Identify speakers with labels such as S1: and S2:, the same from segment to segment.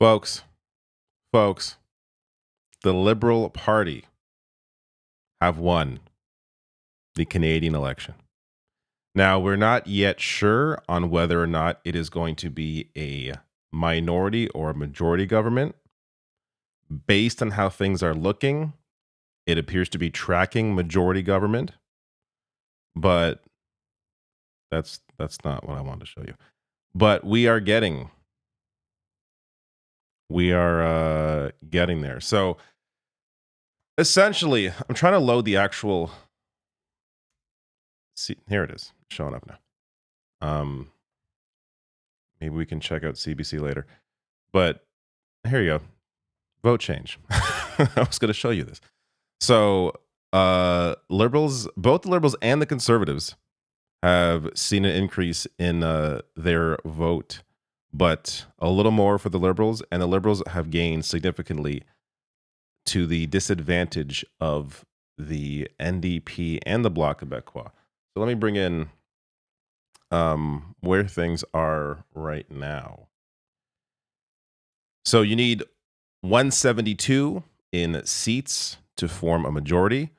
S1: Folks, folks, the Liberal Party have won the Canadian election. Now, we're not yet sure on whether or not it is going to be a minority or a majority government. Based on how things are looking, it appears to be tracking majority government, but that's not what I wanted to show you. But we are getting there. So essentially, I'm trying to load the actual. See, here it is, showing up now. Maybe we can check out CBC later. But here you go. Vote change. I was going to show you this. So, liberals, both the liberals and the conservatives, have seen an increase in their vote, but a little more for the liberals, and the liberals have gained significantly to the disadvantage of the NDP and the Bloc Québécois. So let me bring in where things are right now. So you need 172 in seats to form a majority.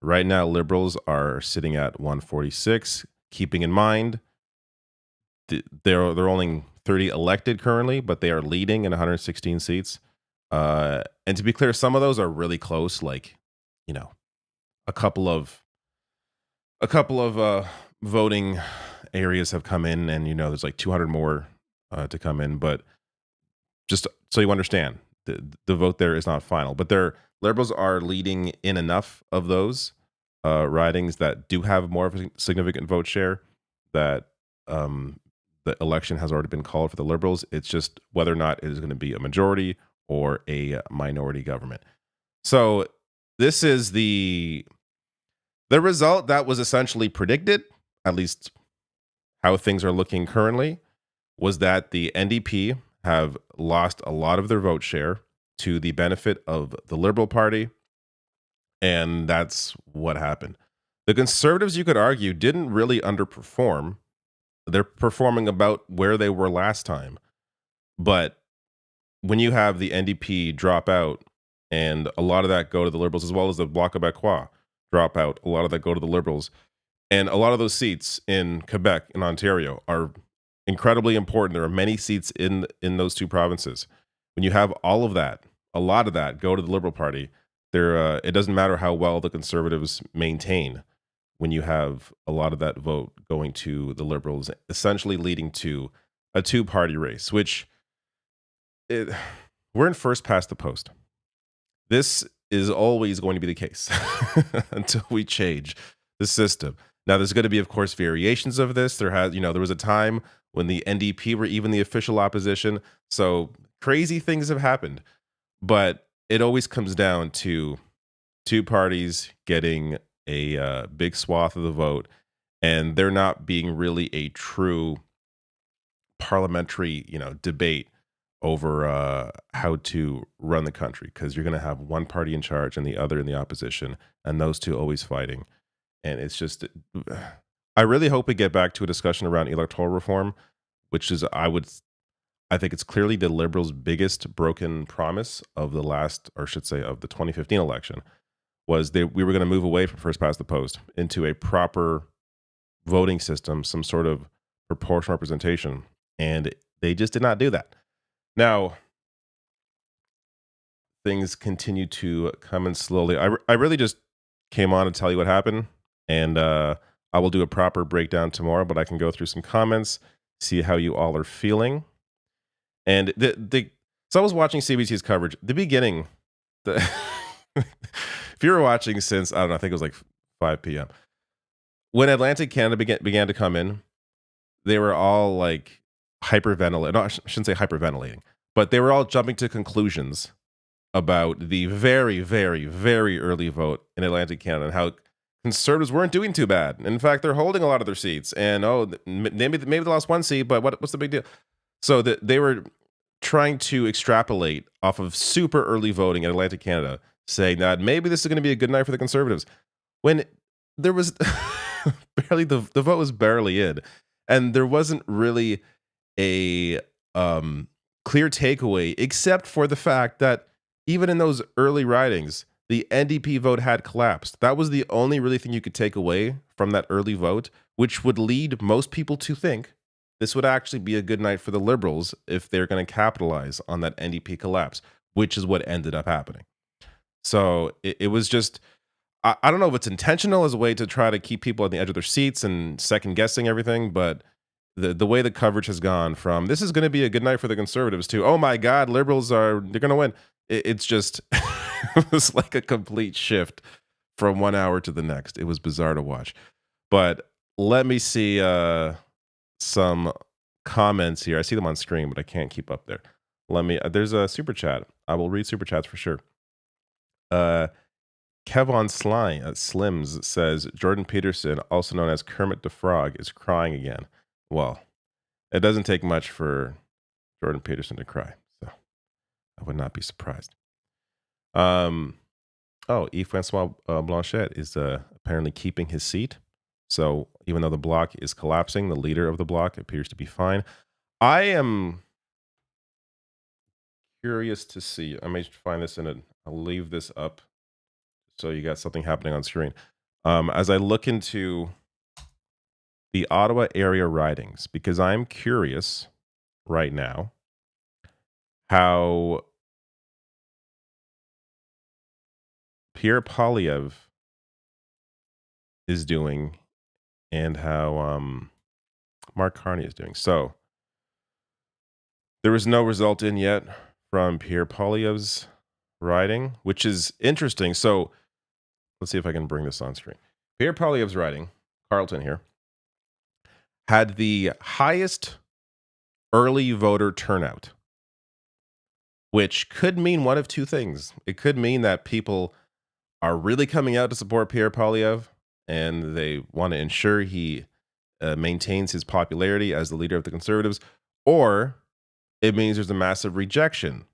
S1: Right now, Liberals are sitting at 146. Keeping in mind, they're only 30 elected currently, but they are leading in 116 seats. And to be clear, some of those are really close. Like, a couple of voting areas have come in, and there's like 200 more to come in. But just so you understand, the vote there is not final. But Liberals are leading in enough of those ridings that do have more of a significant vote share that the election has already been called for the Liberals. It's just whether or not it is going to be a majority or a minority government. So this is the result that was essentially predicted, at least how things are looking currently, was that the NDP have lost a lot of their vote share to the benefit of the Liberal Party, and that's what happened. The Conservatives, you could argue, didn't really underperform. They're performing about where they were last time. But when you have the NDP drop out, and a lot of that go to the Liberals, as well as the Bloc Québécois drop out, a lot of that go to the Liberals. And a lot of those seats in Quebec and Ontario are incredibly important. There are many seats in those two provinces. When you have all of that, a lot of that go to the Liberal Party, it doesn't matter how well the Conservatives maintain when you have a lot of that vote going to the Liberals, essentially leading to a two-party race, which we're in first past the post. This is always going to be the case until we change the system. Now, there's going to be, of course, variations of this. There was a time when the NDP were even the official opposition. So crazy things have happened. But it always comes down to two parties getting a big swath of the vote, and there not being really a true parliamentary, debate over how to run the country, because you're going to have one party in charge and the other in the opposition, and those two always fighting. And it's just, I really hope we get back to a discussion around electoral reform, which is, I think it's clearly the Liberals' biggest broken promise of the of the 2015 election, was we were going to move away from first past the post into a proper voting system, some sort of proportional representation. And they just did not do that. Now, things continue to come in slowly. I really just came on to tell you what happened, and I will do a proper breakdown tomorrow, but I can go through some comments, see how you all are feeling. And so I was watching CBC's coverage. The beginning, if you were watching since, I don't know, I think it was like 5 p.m. When Atlantic Canada began to come in, they were all like hyperventilating. No, I shouldn't say hyperventilating, but they were all jumping to conclusions about the very, very, very early vote in Atlantic Canada and how Conservatives weren't doing too bad. In fact, they're holding a lot of their seats. And maybe they lost one seat, but what's the big deal? So they were trying to extrapolate off of super early voting in Atlantic Canada, saying that maybe this is going to be a good night for the Conservatives, when there was barely the vote was barely in, and there wasn't really a clear takeaway, except for the fact that even in those early ridings, the NDP vote had collapsed. That was the only really thing you could take away from that early vote, which would lead most people to think this would actually be a good night for the Liberals if they're going to capitalize on that NDP collapse, which is what ended up happening. So it was just, I don't know if it's intentional as a way to try to keep people on the edge of their seats and second guessing everything, but the way the coverage has gone from this is going to be a good night for the Conservatives to, oh my God, Liberals they're going to win. It's just, it was like a complete shift from 1 hour to the next. It was bizarre to watch. But let me see some comments here. I see them on screen, but I can't keep up there. There's a super chat. I will read super chats for sure. Kevon Slims says Jordan Peterson, also known as Kermit the Frog, is crying again. Well, it doesn't take much for Jordan Peterson to cry, so I would not be surprised. Yves Francois Blanchet is apparently keeping his seat. So even though the bloc is collapsing, the leader of the bloc appears to be fine. I am curious to see. I may find this in it. I'll leave this up so you got something happening on screen. As I look into the Ottawa area ridings, because I'm curious right now how Pierre Poilievre is doing and how Mark Carney is doing. So there was no result in yet from Pierre Poilievre's riding, which is interesting. So let's see if I can bring this on screen. Pierre Poilievre's riding, Carleton here, had the highest early voter turnout, which could mean one of two things. It could mean that people are really coming out to support Pierre Poilievre, and they want to ensure he maintains his popularity as the leader of the Conservatives, or it means there's a massive rejection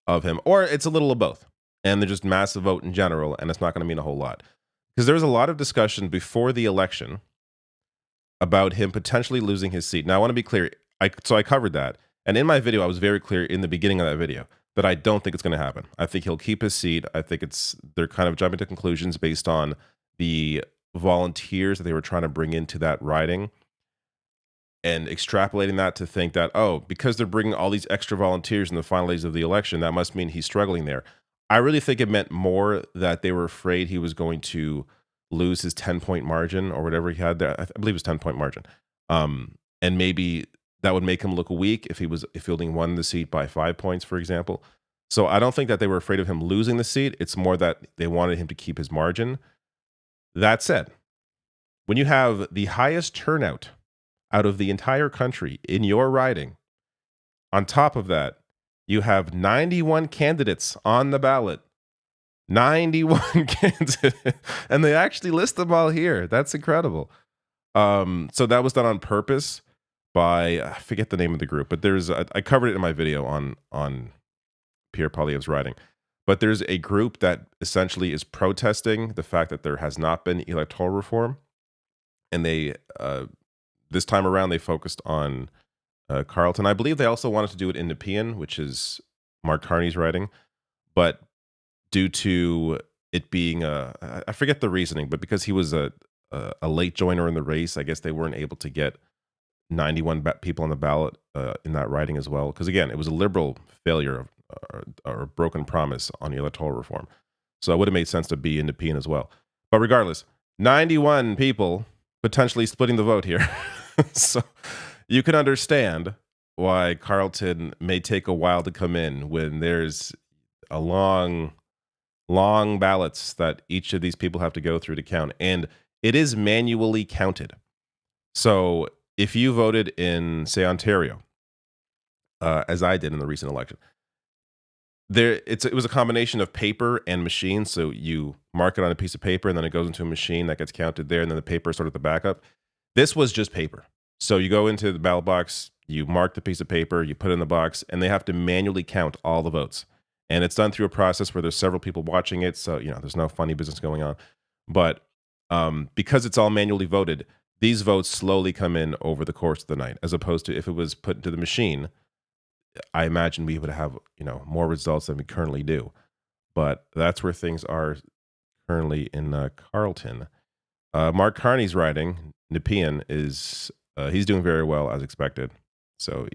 S1: of him, or it's a little of both, and there's just massive vote in general, and it's not going to mean a whole lot. Because there was a lot of discussion before the election about him potentially losing his seat. Now, I want to be clear. So I covered that, and in my video, I was very clear in the beginning of that video that I don't think it's going to happen. I think he'll keep his seat. I think they're kind of jumping to conclusions based on the volunteers that they were trying to bring into that riding and extrapolating that to think that, oh, because they're bringing all these extra volunteers in the final days of the election, that must mean he's struggling there. I really think it meant more that they were afraid he was going to lose his 10-point margin or whatever he had there. I believe it was 10-point margin. And maybe that would make him look weak if Fielding won the seat by 5 points, for example. So I don't think that they were afraid of him losing the seat. It's more that they wanted him to keep his margin. That said, when you have the highest turnout out of the entire country in your riding, on top of that, you have 91 candidates on the ballot. 91 candidates. And they actually list them all here. That's incredible. So that was done on purpose by, I forget the name of the group, but I covered it in my video on Pierre Poilievre's riding. But there's a group that essentially is protesting the fact that there has not been electoral reform. And they, this time around, they focused on Carleton. I believe they also wanted to do it in Nepean, which is Mark Carney's riding. But due to it being I forget the reasoning, but because he was a late joiner in the race, I guess they weren't able to get 91 people on the ballot in that riding as well. Because again, it was a Liberal failure or a broken promise on electoral reform. So it would have made sense to be in Nepean as well. But regardless, 91 people potentially splitting the vote here. So you can understand why Carleton may take a while to come in when there's a long ballots that each of these people have to go through to count. And it is manually counted. So if you voted in, say, Ontario, as I did in the recent election, it was a combination of paper and machine. So you mark it on a piece of paper, and then it goes into a machine that gets counted there, and then the paper is sort of the backup. This was just paper. So you go into the ballot box, you mark the piece of paper, you put it in the box, and they have to manually count all the votes. And it's done through a process where there's several people watching it, so there's no funny business going on. But because it's all manually voted, these votes slowly come in over the course of the night, as opposed to if it was put into the machine, I imagine we would have, more results than we currently do. But that's where things are currently in Carleton. Mark Carney's riding, Nepean, is he's doing very well as expected. So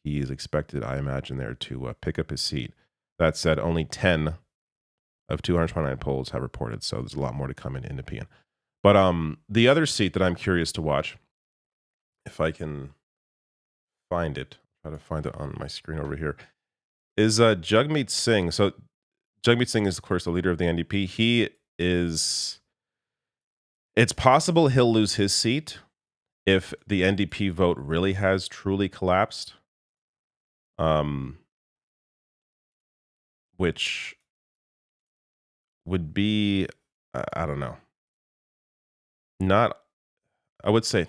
S1: he is expected, I imagine, there to pick up his seat. That said, only 10 of 229 polls have reported, so there's a lot more to come in Nepean. But the other seat that I'm curious to watch, if I can find it, try to find it on my screen over here, is Jagmeet Singh. So Jagmeet Singh is, of course, the leader of the NDP. It's possible he'll lose his seat if the NDP vote really has truly collapsed, which would be, I don't know, not, I would say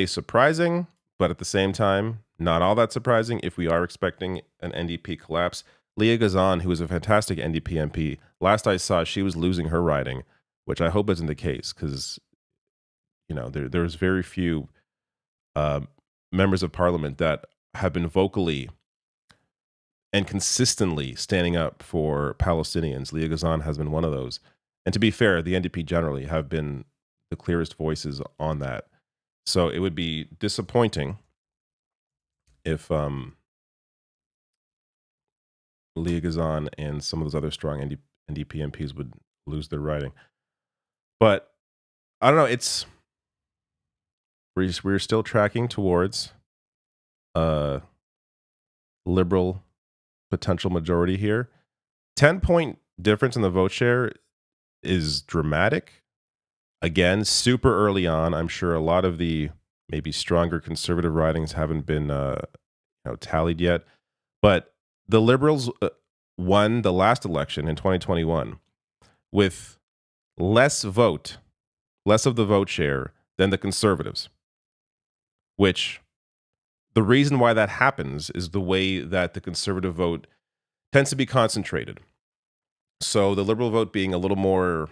S1: surprising, but at the same time, not all that surprising if we are expecting an NDP collapse. Leah Gazan, who is a fantastic NDP MP, last I saw, she was losing her riding, which I hope isn't the case, because there's very few members of parliament that have been vocally and consistently standing up for Palestinians. Leah Gazan has been one of those. And to be fair, the NDP generally have been the clearest voices on that. So it would be disappointing if Leah Gazan and some of those other strong NDP MPs would lose their riding. But I don't know. We're still tracking towards a Liberal potential majority here. 10-point difference in the vote share is dramatic. Again, super early on. I'm sure a lot of the maybe stronger conservative ridings haven't been tallied yet. But the Liberals won the last election in 2021 with less of the vote share than the Conservatives, which the reason why that happens is the way that the Conservative vote tends to be concentrated. So the Liberal vote being a little more,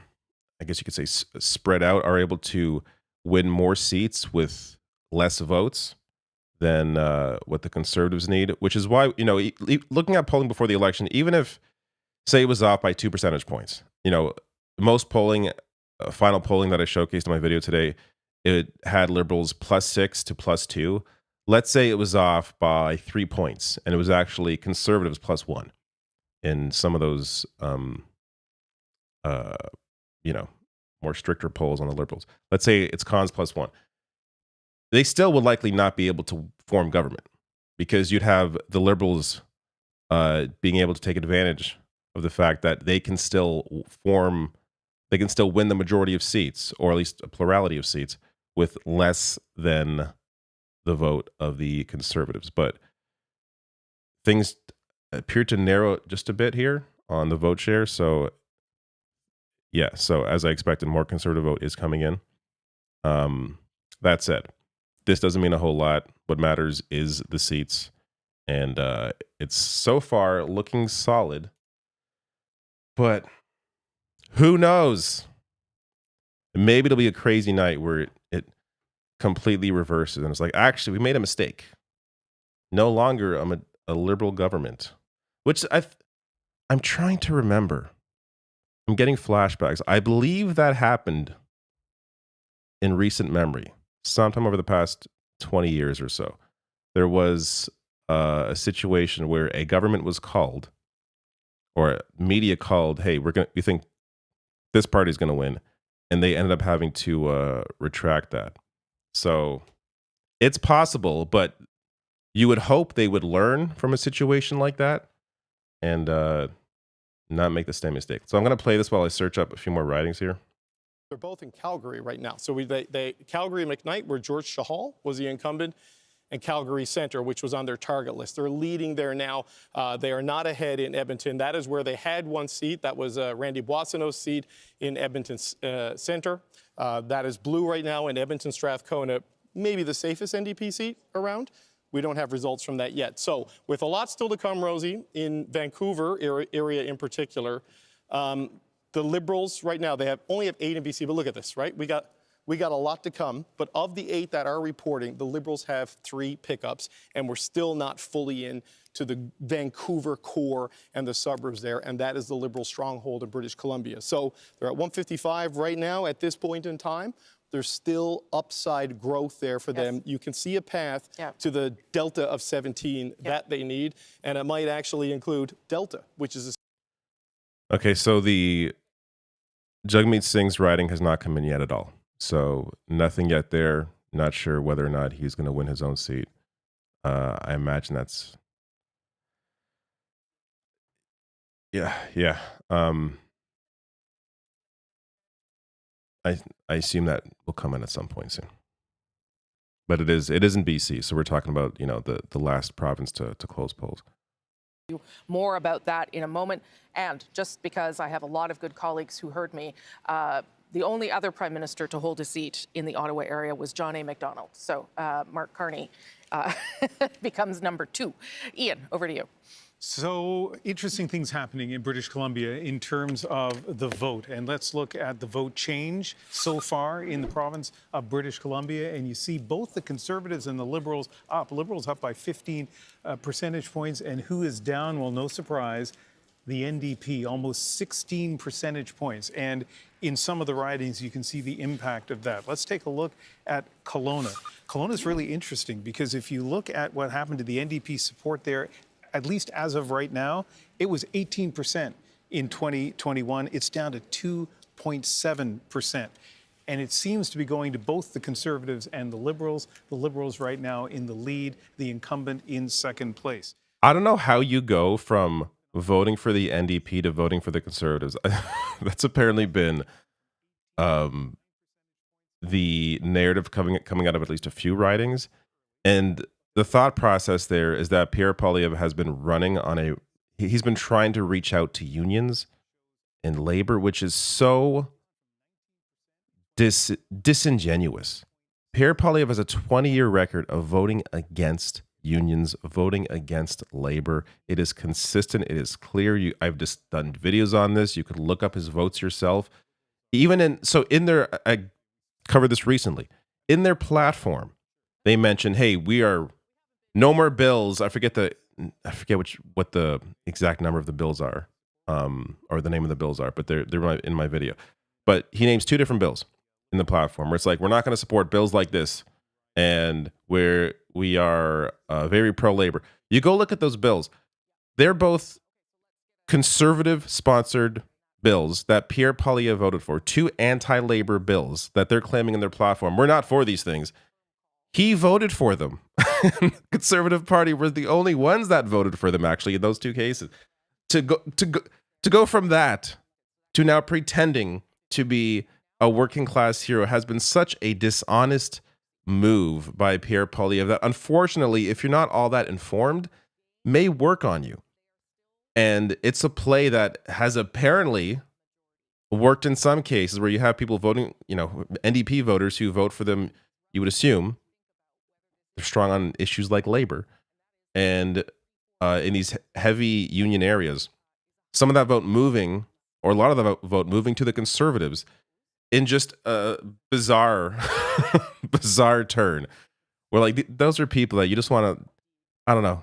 S1: I guess you could say, spread out, are able to win more seats with less votes than what the Conservatives need, which is why, looking at polling before the election, even if, say, it was off by 2 percentage points, most polling, final polling that I showcased in my video today, it had Liberals +6 to +2. Let's say it was off by 3 points, and it was actually Conservatives +1 in some of those, more stricter polls on the Liberals. Let's say it's Cons +1. They still would likely not be able to form government, because you'd have the Liberals being able to take advantage of the fact that they can still win the majority of seats, or at least a plurality of seats, with less than the vote of the Conservatives. But things appear to narrow just a bit here on the vote share. So yeah, so as I expected, more Conservative vote is coming in. That said, this doesn't mean a whole lot. What matters is the seats, and it's so far looking solid. But who knows? Maybe it'll be a crazy night where it completely reverses, and it's like, actually, we made a mistake. No longer a Liberal government, which I'm trying to remember. I'm getting flashbacks. I believe that happened in recent memory, sometime over the past 20 years or so. There was a situation where a government was called, or media called, hey, we think this party is going to win, and they ended up having to retract that. So it's possible, but you would hope they would learn from a situation like that and not make the same mistake. So I'm going to play this while I search up a few more writings here.
S2: They're both in Calgary right now. So Calgary and McKnight, where George Chahal was the incumbent, and Calgary Centre, which was on their target list. They're leading there now. They are not ahead in Edmonton. That is where they had one seat. That was Randy Boissonneau's seat in Edmonton Centre. That is blue right now in Edmonton Strathcona, maybe the safest NDP seat around. We don't have results from that yet. So with a lot still to come, Rosie, in Vancouver area in particular, the Liberals right now, they only have 8 in BC, but look at this, right? We got We got a lot to come, but of the 8 that are reporting, the Liberals have 3 pickups, and we're still not fully in to the Vancouver core and the suburbs there, and that is the Liberal stronghold in British Columbia. So they're at 155 right now at this point in time. There's still upside growth there for them. You can see a path to the delta of 17 that they need, and it might actually include Delta, which is
S1: Okay, so the Jagmeet Singh's riding has not come in yet at all. So nothing yet there. Not sure whether or not he's going to win his own seat. I imagine that's yeah. I assume that will come in at some point soon. But it is in BC, so we're talking about the last province to close polls.
S3: More about that in a moment. And just because I have a lot of good colleagues who heard me, the only other prime minister to hold a seat in the Ottawa area was John A. Macdonald. So Mark Carney becomes number 2. Ian, over to you.
S4: So interesting things happening in British Columbia in terms of the vote. And let's look at the vote change so far in the province of British Columbia. And you see both the Conservatives and the Liberals up. Liberals up by 15 percentage points. And who is down? Well, no surprise, the NDP, almost 16 percentage points. And in some of the ridings, you can see the impact of that. Let's take a look at Kelowna. Kelowna is really interesting because if you look at what happened to the NDP support there, at least as of right now, it was 18% in 2021. It's down to 2.7%. And it seems to be going to both the Conservatives and the Liberals. The Liberals right now in the lead, the incumbent in second place.
S1: I don't know how you go from voting for the NDP to voting for the Conservatives. That's apparently been the narrative coming out of at least a few ridings. And the thought process there is that Pierre Poilievre has been running on he's been trying to reach out to unions and labor, which is so disingenuous. Pierre Poilievre has a 20-year record of voting against unions, voting against labor. It is consistent. It is clear. I've just done videos on this. You could look up his votes yourself. I covered this recently. In their platform, they mentioned, hey, we are no more bills. I forget what the exact number of the bills are, or the name of the bills are, but they're in my video. But he names 2 different bills in the platform where it's like, we're not going to support bills like this, and where we are very pro-labor. You go look at those bills. They're both conservative-sponsored bills that Pierre Poilievre voted for. 2 anti-labor bills that they're claiming in their platform. We're not for these things. He voted for them. Conservative Party were the only ones that voted for them, actually, in those 2 cases. To go from that to now pretending to be a working class hero has been such a dishonest move by Pierre Poilievre that, unfortunately, if you're not all that informed, may work on you. And it's a play that has apparently worked in some cases where you have people voting, NDP voters who vote for them, you would assume they're strong on issues like labor. And in these heavy union areas, some of that vote moving, or a lot of the vote moving to the Conservatives in just a bizarre turn. Where those are people that you just want to, I don't know,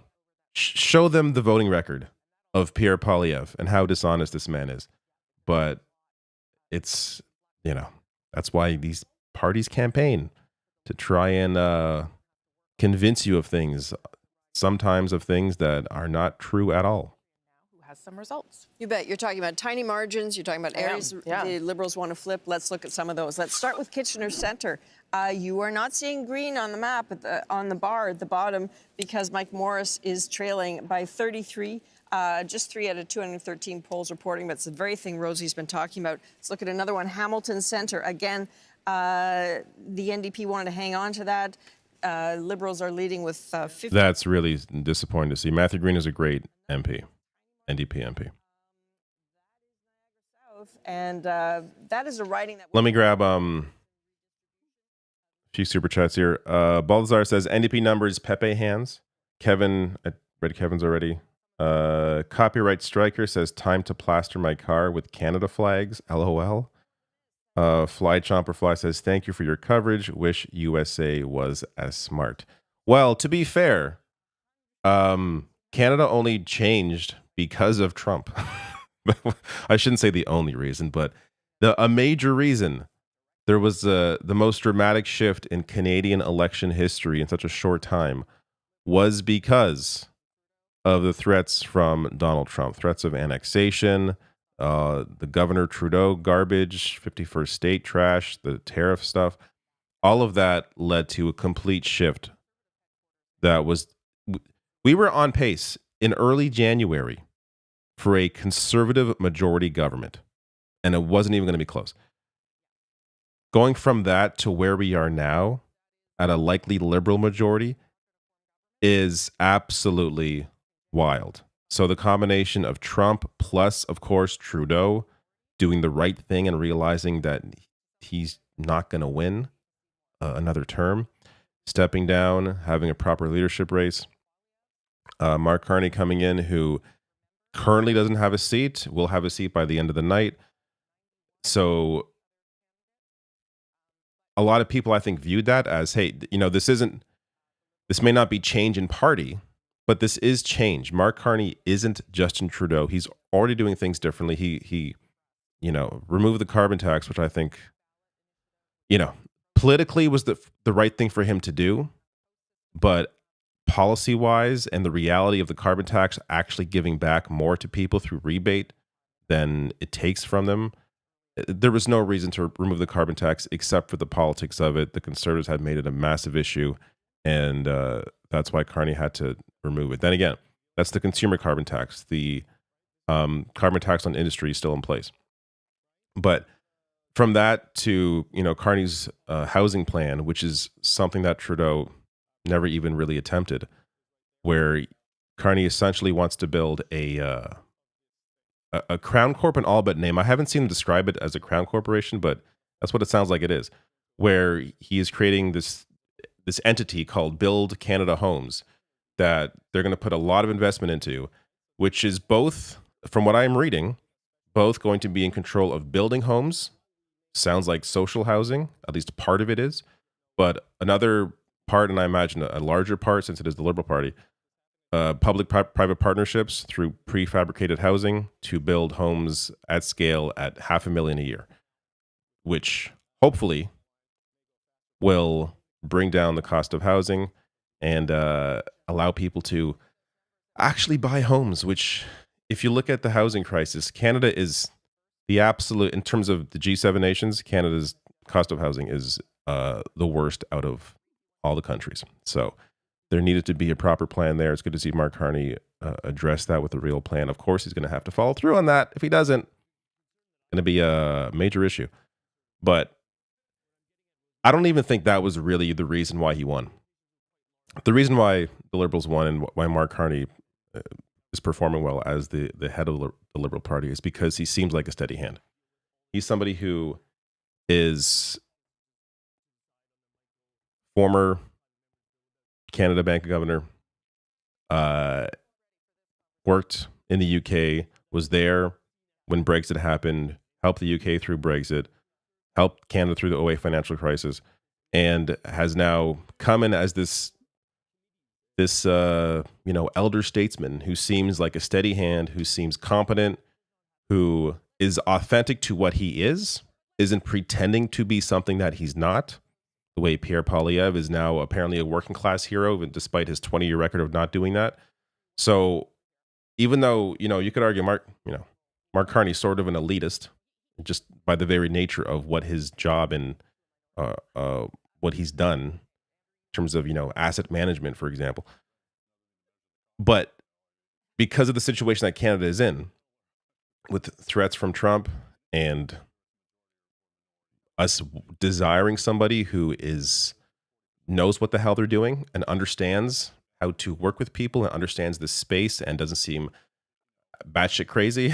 S1: show them the voting record of Pierre Poilievre and how dishonest this man is. But it's, that's why these parties campaign, to try and convince you of things, sometimes of things that are not true at all.
S3: Who has some results?
S5: You bet. You're talking about tiny margins. You're talking about areas the Liberals want to flip. Let's look at some of those. Let's start with Kitchener Centre. You are not seeing green on the map on the bar at the bottom because Mike Morris is trailing by 33. Just 3 out of 213 polls reporting, but it's the very thing Rosie's been talking about. Let's look at another one, Hamilton Centre. Again, the NDP wanted to hang on to that. Liberals are leading with 50.
S1: That's really disappointing to see. Matthew Green is a great MP, NDP MP.
S5: And that is a riding that...
S1: Let me grab a few super chats here. Balthazar says, NDP numbers, Pepe hands. Kevin, I read Kevin's already. Copyright Striker says, time to plaster my car with Canada flags. LOL. Fly Chomper Fly says, "Thank you for your coverage. Wish USA was as smart." Well, to be fair, Canada only changed because of Trump. I shouldn't say the only reason, but a major reason. There was the most dramatic shift in Canadian election history in such a short time was because of the threats from Donald Trump, threats of annexation, the Governor Trudeau garbage, 51st state trash, the tariff stuff. All of that led to a complete shift that was, we were on pace in early January for a conservative majority government, and it wasn't even going to be close. Going from that to where we are now at a likely liberal majority is absolutely wild. So the combination of Trump plus, of course, Trudeau doing the right thing and realizing that he's not going to win another term, stepping down, having a proper leadership race. Mark Carney coming in, who currently doesn't have a seat, will have a seat by the end of the night. So a lot of people, I think, viewed that as, hey, this may not be change in party, but this is change. Mark Carney isn't Justin Trudeau. He's already doing things differently. He removed the carbon tax, which I think, politically was the right thing for him to do, but policy wise and the reality of the carbon tax actually giving back more to people through rebate than it takes from them, there was no reason to remove the carbon tax except for the politics of it. The Conservatives had made it a massive issue, and that's why Carney had to remove it. Then again, that's the consumer carbon tax. The carbon tax on industry is still in place. But from that to Carney's housing plan, which is something that Trudeau never even really attempted, where Carney essentially wants to build a crown corp in all but name. I haven't seen him describe it as a crown corporation, but that's what it sounds like it is, where he is creating this entity called Build Canada Homes that they're going to put a lot of investment into, which is both, from what I'm reading, both going to be in control of building homes. Sounds like social housing, at least part of it is, but another part, and I imagine a larger part, since it is the Liberal Party, public-private partnerships through prefabricated housing to build homes at scale at $500,000 a year, which hopefully will bring down the cost of housing and allow people to actually buy homes, which, if you look at the housing crisis, Canada is the absolute, in terms of the G7 nations, Canada's cost of housing is the worst out of all the countries. So there needed to be a proper plan there. It's good to see Mark Carney address that with a real plan. Of course, he's going to have to follow through on that. If he doesn't, going to be a major issue. But I don't even think that was really the reason why he won. The reason why the Liberals won and why Mark Carney is performing well as the head of the Liberal Party is because he seems like a steady hand. He's somebody who is former Canada Bank governor, worked in the UK, was there when Brexit happened, helped the UK through Brexit, helped Canada through the '08 financial crisis, and has now come in as this elder statesman who seems like a steady hand, who seems competent, who is authentic to what he is, isn't pretending to be something that he's not. The way Pierre Poilievre is now apparently a working class hero, despite his 20-year record of not doing that. So even though, you could argue Mark Carney's sort of an elitist, just by the very nature of what his job and what he's done in terms of, asset management, for example. But because of the situation that Canada is in, with threats from Trump and us desiring somebody who knows what the hell they're doing and understands how to work with people and understands the space and doesn't seem batshit crazy.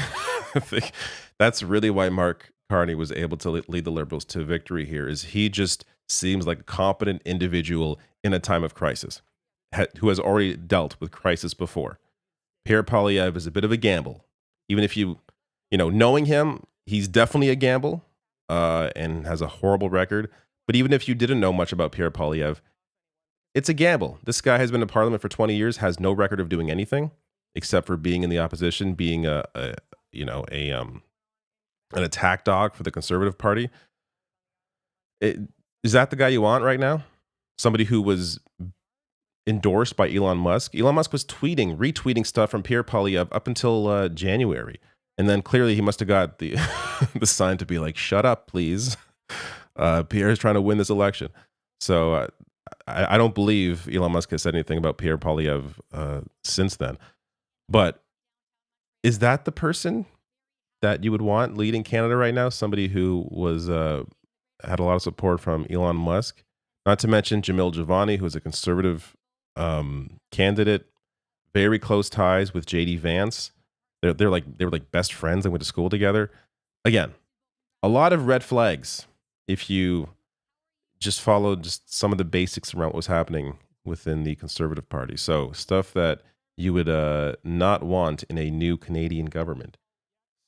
S1: I think that's really why Mark Carney was able to lead the Liberals to victory here, is he just seems like a competent individual in a time of crisis who has already dealt with crisis before. Pierre Poilievre is a bit of a gamble. Even if knowing him, he's definitely a gamble. and has a horrible record. But even if you didn't know much about Pierre Poilievre, it's a gamble. This guy has been in Parliament for 20 years, has no record of doing anything except for being in the opposition, being an attack dog for the Conservative Party. Is that the guy you want right now? Somebody who was endorsed by Elon Musk. Elon Musk was retweeting stuff from Pierre Poilievre up until January. And then clearly he must have got the the sign to be like, shut up, please. Pierre is trying to win this election. So I don't believe Elon Musk has said anything about Pierre Poilievre since then. But is that the person that you would want leading Canada right now? Somebody who was had a lot of support from Elon Musk. Not to mention Jamil Javani, who is a conservative candidate, very close ties with JD Vance. They were like best friends and went to school together. Again, a lot of red flags if you just followed just some of the basics around what was happening within the Conservative Party. So stuff that you would not want in a new Canadian government.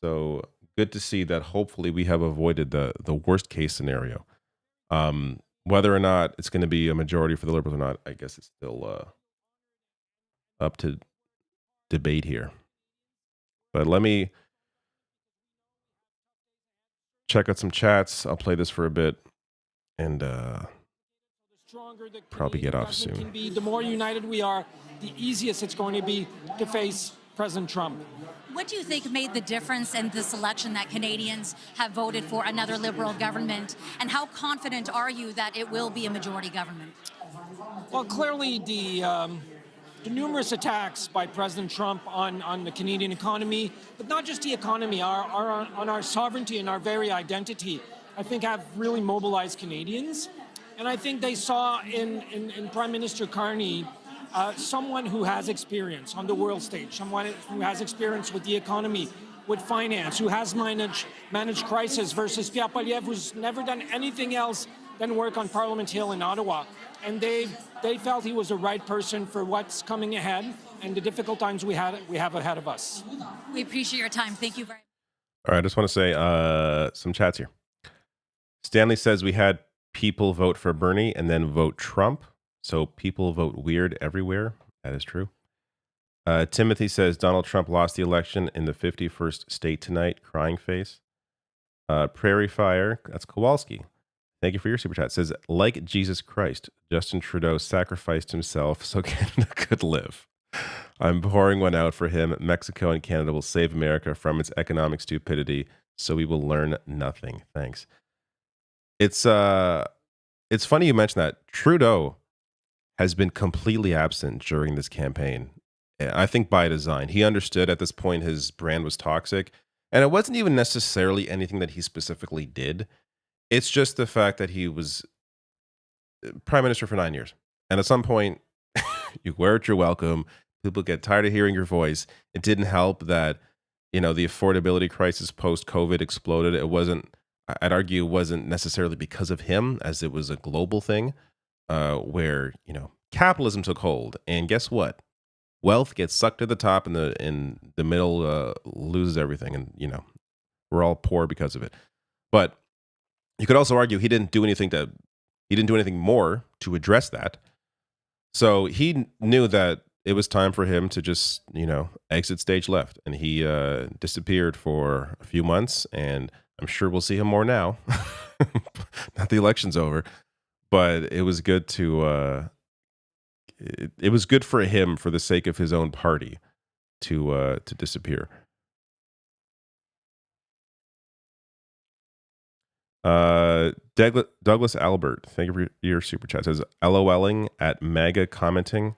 S1: So good to see that hopefully we have avoided the worst case scenario. Whether or not it's going to be a majority for the Liberals or not, I guess it's still up to debate here. But let me check out some chats. I'll play this for a bit and probably get off soon.
S6: The more united we are, the easiest it's going to be to face President Trump.
S7: What do you think made the difference in this election that Canadians have voted for another Liberal government? And how confident are you that it will be a majority government?
S6: Well, clearly the numerous attacks by President Trump on the Canadian economy, but not just the economy, on our sovereignty and our very identity, I think have really mobilized Canadians. And I think they saw in Prime Minister Carney someone who has experience on the world stage, someone who has experience with the economy, with finance, who has managed crisis, versus Pierre Poilievre, who's never done anything else than work on Parliament Hill in Ottawa. And they felt he was the right person for what's coming ahead and the difficult times we have ahead of us.
S7: We appreciate your time. Thank you very much.
S1: All right, I just want to say some chats here. Stanley says we had people vote for Bernie and then vote Trump. So people vote weird everywhere. That is true. Timothy says Donald Trump lost the election in the 51st state tonight. Crying face. Prairie Fire. That's Kowalski. Thank you for your super chat. Says, like Jesus Christ, Justin Trudeau sacrificed himself so Canada could live. I'm pouring one out for him. Mexico and Canada will save America from its economic stupidity, so we will learn nothing. Thanks. It's funny you mentioned that. Trudeau has been completely absent during this campaign. I think by design. He understood at this point his brand was toxic. And it wasn't even necessarily anything that he specifically did. It's just the fact that he was prime minister for 9 years. And at some point, you wear it, you're welcome. People get tired of hearing your voice. It didn't help that, the affordability crisis post-COVID exploded. It wasn't, I'd argue, it wasn't necessarily because of him, as it was a global thing. Where capitalism took hold, and guess what? Wealth gets sucked to the top, and the middle loses everything, and we're all poor because of it. But you could also argue he didn't do anything more to address that. So he knew that it was time for him to just exit stage left, and he disappeared for a few months, and I'm sure we'll see him more now. Not the election's over. But it was good to it was good for him, for the sake of his own party, to disappear. Douglas Albert, thank you for your super chat. Says LOLing at MAGA commentating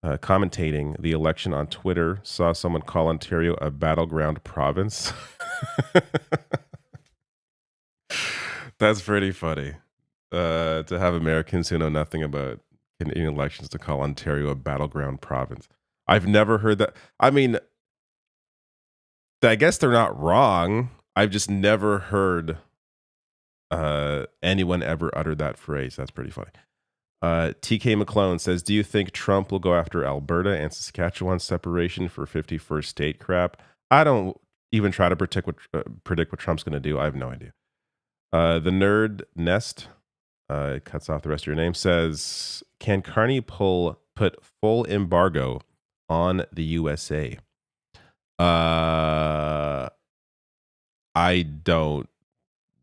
S1: the election on Twitter. Saw someone call Ontario a battleground province. That's pretty funny. To have Americans who know nothing about Canadian elections to call Ontario a battleground province. I've never heard that. I mean, I guess they're not wrong. I've just never heard anyone ever utter that phrase. That's pretty funny. TK McClone says, do you think Trump will go after Alberta and Saskatchewan separation for 51st state crap? I don't even try to predict what Trump's going to do. I have no idea. The nerd Nest, it cuts off the rest of your name, says, can Carney put full embargo on the USA? I don't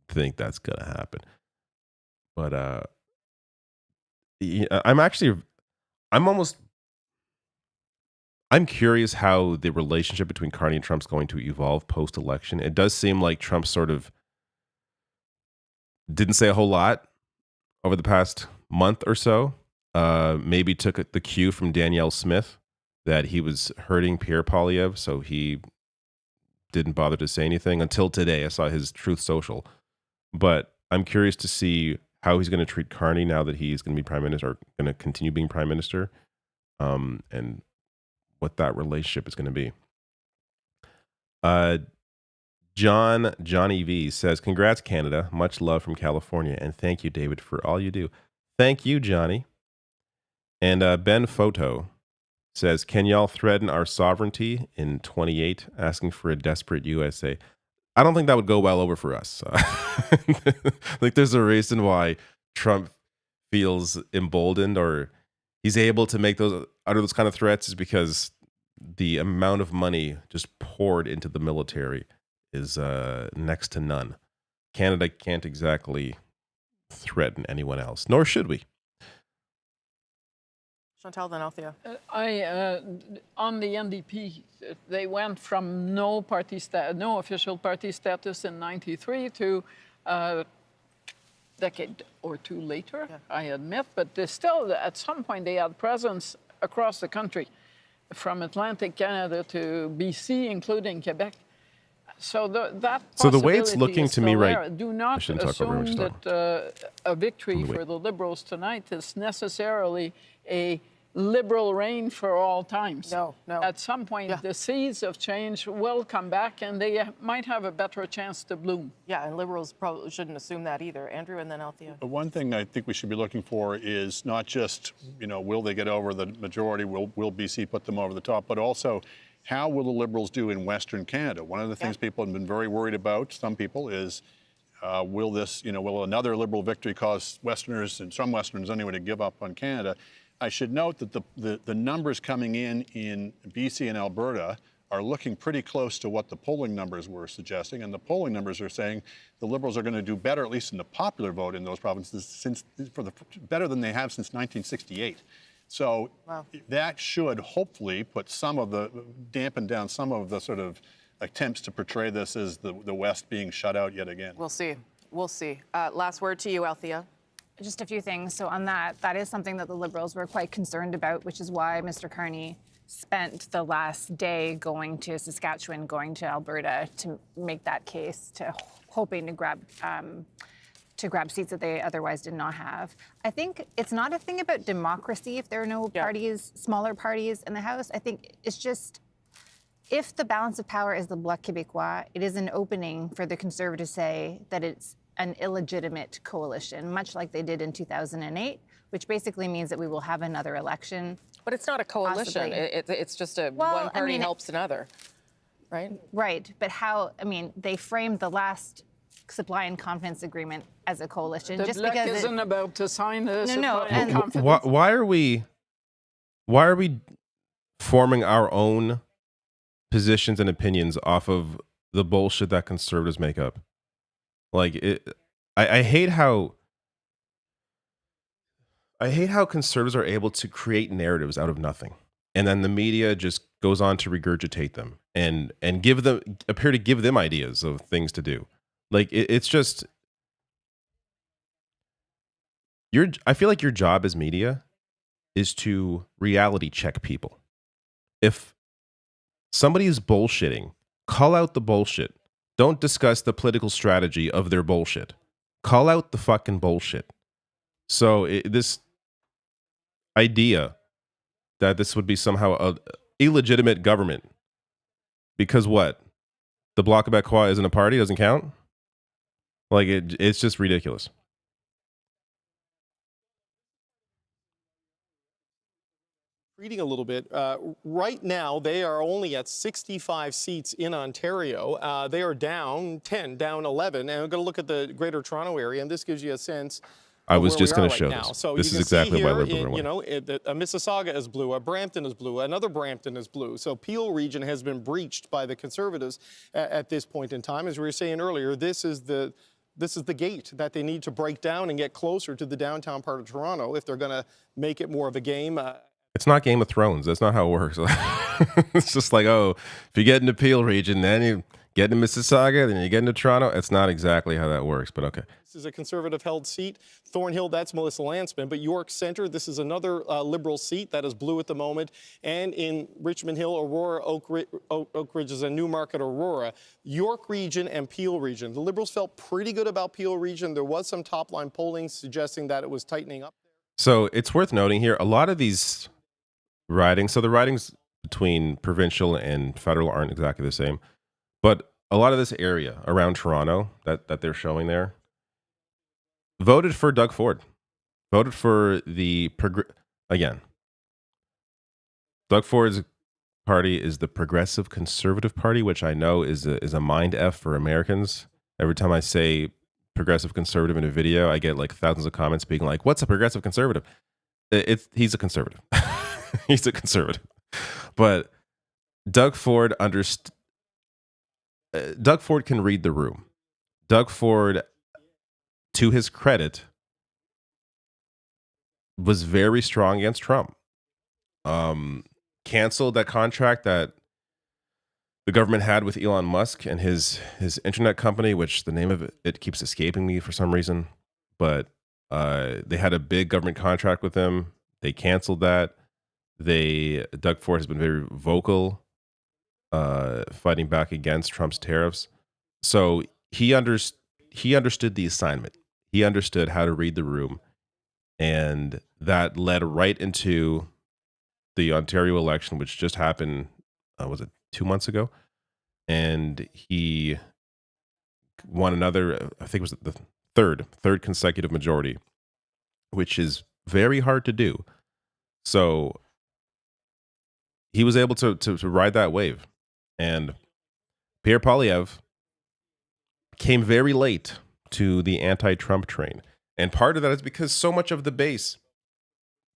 S1: think that's gonna happen. But I'm curious how the relationship between Carney and Trump's going to evolve post-election. It does seem like Trump sort of didn't say a whole lot over the past month or so. Maybe took the cue from Danielle Smith that he was hurting Pierre Poilievre, so he didn't bother to say anything until today. I saw his Truth Social. But I'm curious to see how he's going to treat Carney now that he's going to be prime minister, or going to continue being prime minister, and what that relationship is going to be. Johnny V says, congrats, Canada. Much love from California. And thank you, David, for all you do. Thank you, Johnny. And Ben Photo says, can y'all threaten our sovereignty in 28, asking for a desperate USA? I don't think that would go well over for us. Like, there's a reason why Trump feels emboldened, or he's able to utter those kind of threats, is because the amount of money just poured into the military is next to none. Canada can't exactly threaten anyone else, nor should we.
S3: Chantal, then Althea.
S8: On the NDP, they went from no official party status in '93 to a decade or two later, yeah. I admit, but they still, at some point, they had presence across the country, from Atlantic Canada to BC, including Quebec. So
S1: the way it's looking to me right,
S8: do not assume that a victory for the Liberals tonight is necessarily a Liberal reign for all times.
S3: No.
S8: At some point, the seeds of change will come back, and they might have a better chance to bloom.
S3: Yeah, and Liberals probably shouldn't assume that either. Andrew, and then Althea.
S9: One thing I think we should be looking for is not just, will they get over the majority? Will BC put them over the top? But also, how will the Liberals do in Western Canada? One of the things people have been very worried about, some people, is will another Liberal victory cause Westerners, and some Westerners anyway, to give up on Canada? I should note that the numbers coming in BC and Alberta are looking pretty close to what the polling numbers were suggesting, and the polling numbers are saying the Liberals are going to do better, at least in the popular vote in those provinces, better than they have since 1968. So that should hopefully dampen down some of the sort of attempts to portray this as the West being shut out yet again.
S3: We'll see. Last word to you, Althea.
S10: Just a few things. So on that is something that the Liberals were quite concerned about, which is why Mr. Carney spent the last day going to Saskatchewan, going to Alberta to make that case, hoping to grab seats that they otherwise did not have. I think it's not a thing about democracy if there are no parties, smaller parties in the House. I think it's just, if the balance of power is the Bloc Québécois, it is an opening for the Conservatives to say that it's an illegitimate coalition, much like they did in 2008, which basically means that we will have another election.
S3: But it's not a coalition. It's just one party helps another, right?
S10: Right. But they framed the last supply and confidence agreement as a coalition.
S8: The Bloc isn't about to sign the supply and confidence.
S1: Why are we forming our own positions and opinions off of the bullshit that conservatives make up? I hate how conservatives are able to create narratives out of nothing, and then the media just goes on to regurgitate them and appear to give them ideas of things to do. It's just I feel like your job as media is to reality check people. If somebody is bullshitting, call out the bullshit. Don't discuss the political strategy of their bullshit. Call out the fucking bullshit. So this idea that this would be somehow an illegitimate government because what? The Bloc Québécois isn't a party, doesn't count? It's just ridiculous.
S2: Reading a little bit. Right now, they are only at 65 seats in Ontario. They are down 10, down 11. And I'm going to look at the Greater Toronto area, and this gives you a sense
S1: I
S2: of
S1: was
S2: where
S1: just
S2: we
S1: going
S2: are
S1: to
S2: right
S1: show
S2: now.
S1: this.
S2: So
S1: This
S2: you
S1: is
S2: can
S1: exactly
S2: see
S1: why
S2: here,
S1: Liberals are winning.
S2: a Mississauga is blue, a Brampton is blue, another Brampton is blue. So Peel region has been breached by the Conservatives at this point in time. As we were saying earlier, this is the gate that they need to break down and get closer to the downtown part of Toronto if they're going to make it more of a game.
S1: It's not Game of Thrones. That's not how it works. It's just like, oh, if you get into Peel region, then you get into Mississauga, then you get into Toronto. It's not exactly how that works, but okay.
S2: This is a Conservative-held seat. Thornhill, that's Melissa Landsman. But York Centre, this is another Liberal seat that is blue at the moment. And in Richmond Hill, Aurora, Oak Ridge is a Newmarket, Aurora. York region and Peel region. The Liberals felt pretty good about Peel region. There was some top-line polling suggesting that it was tightening up.
S1: So it's worth noting here, a lot of these ridings, so the ridings between provincial and federal aren't exactly the same, but a lot of this area around Toronto that they're showing there voted for Doug Ford, voted for again, Doug Ford's party is the Progressive Conservative Party, which I know is a mind F for Americans. Every time I say Progressive Conservative in a video, I get like thousands of comments being like, what's a Progressive Conservative? He's a conservative. He's a conservative. But Doug Ford Doug Ford can read the room. Doug Ford, to his credit, was very strong against Trump. Canceled that contract that the government had with Elon Musk and his internet company, which the name of it keeps escaping me for some reason. But they had a big government contract with him. They canceled that. Doug Ford has been very vocal, fighting back against Trump's tariffs. So he understood the assignment. He understood how to read the room, and that led right into the Ontario election, which just happened. Was it 2 months ago? And he won another. I think it was the third consecutive majority, which is very hard to do. So he was able to ride that wave. And Pierre Poilievre came very late to the anti-Trump train. And part of that is because so much of the base,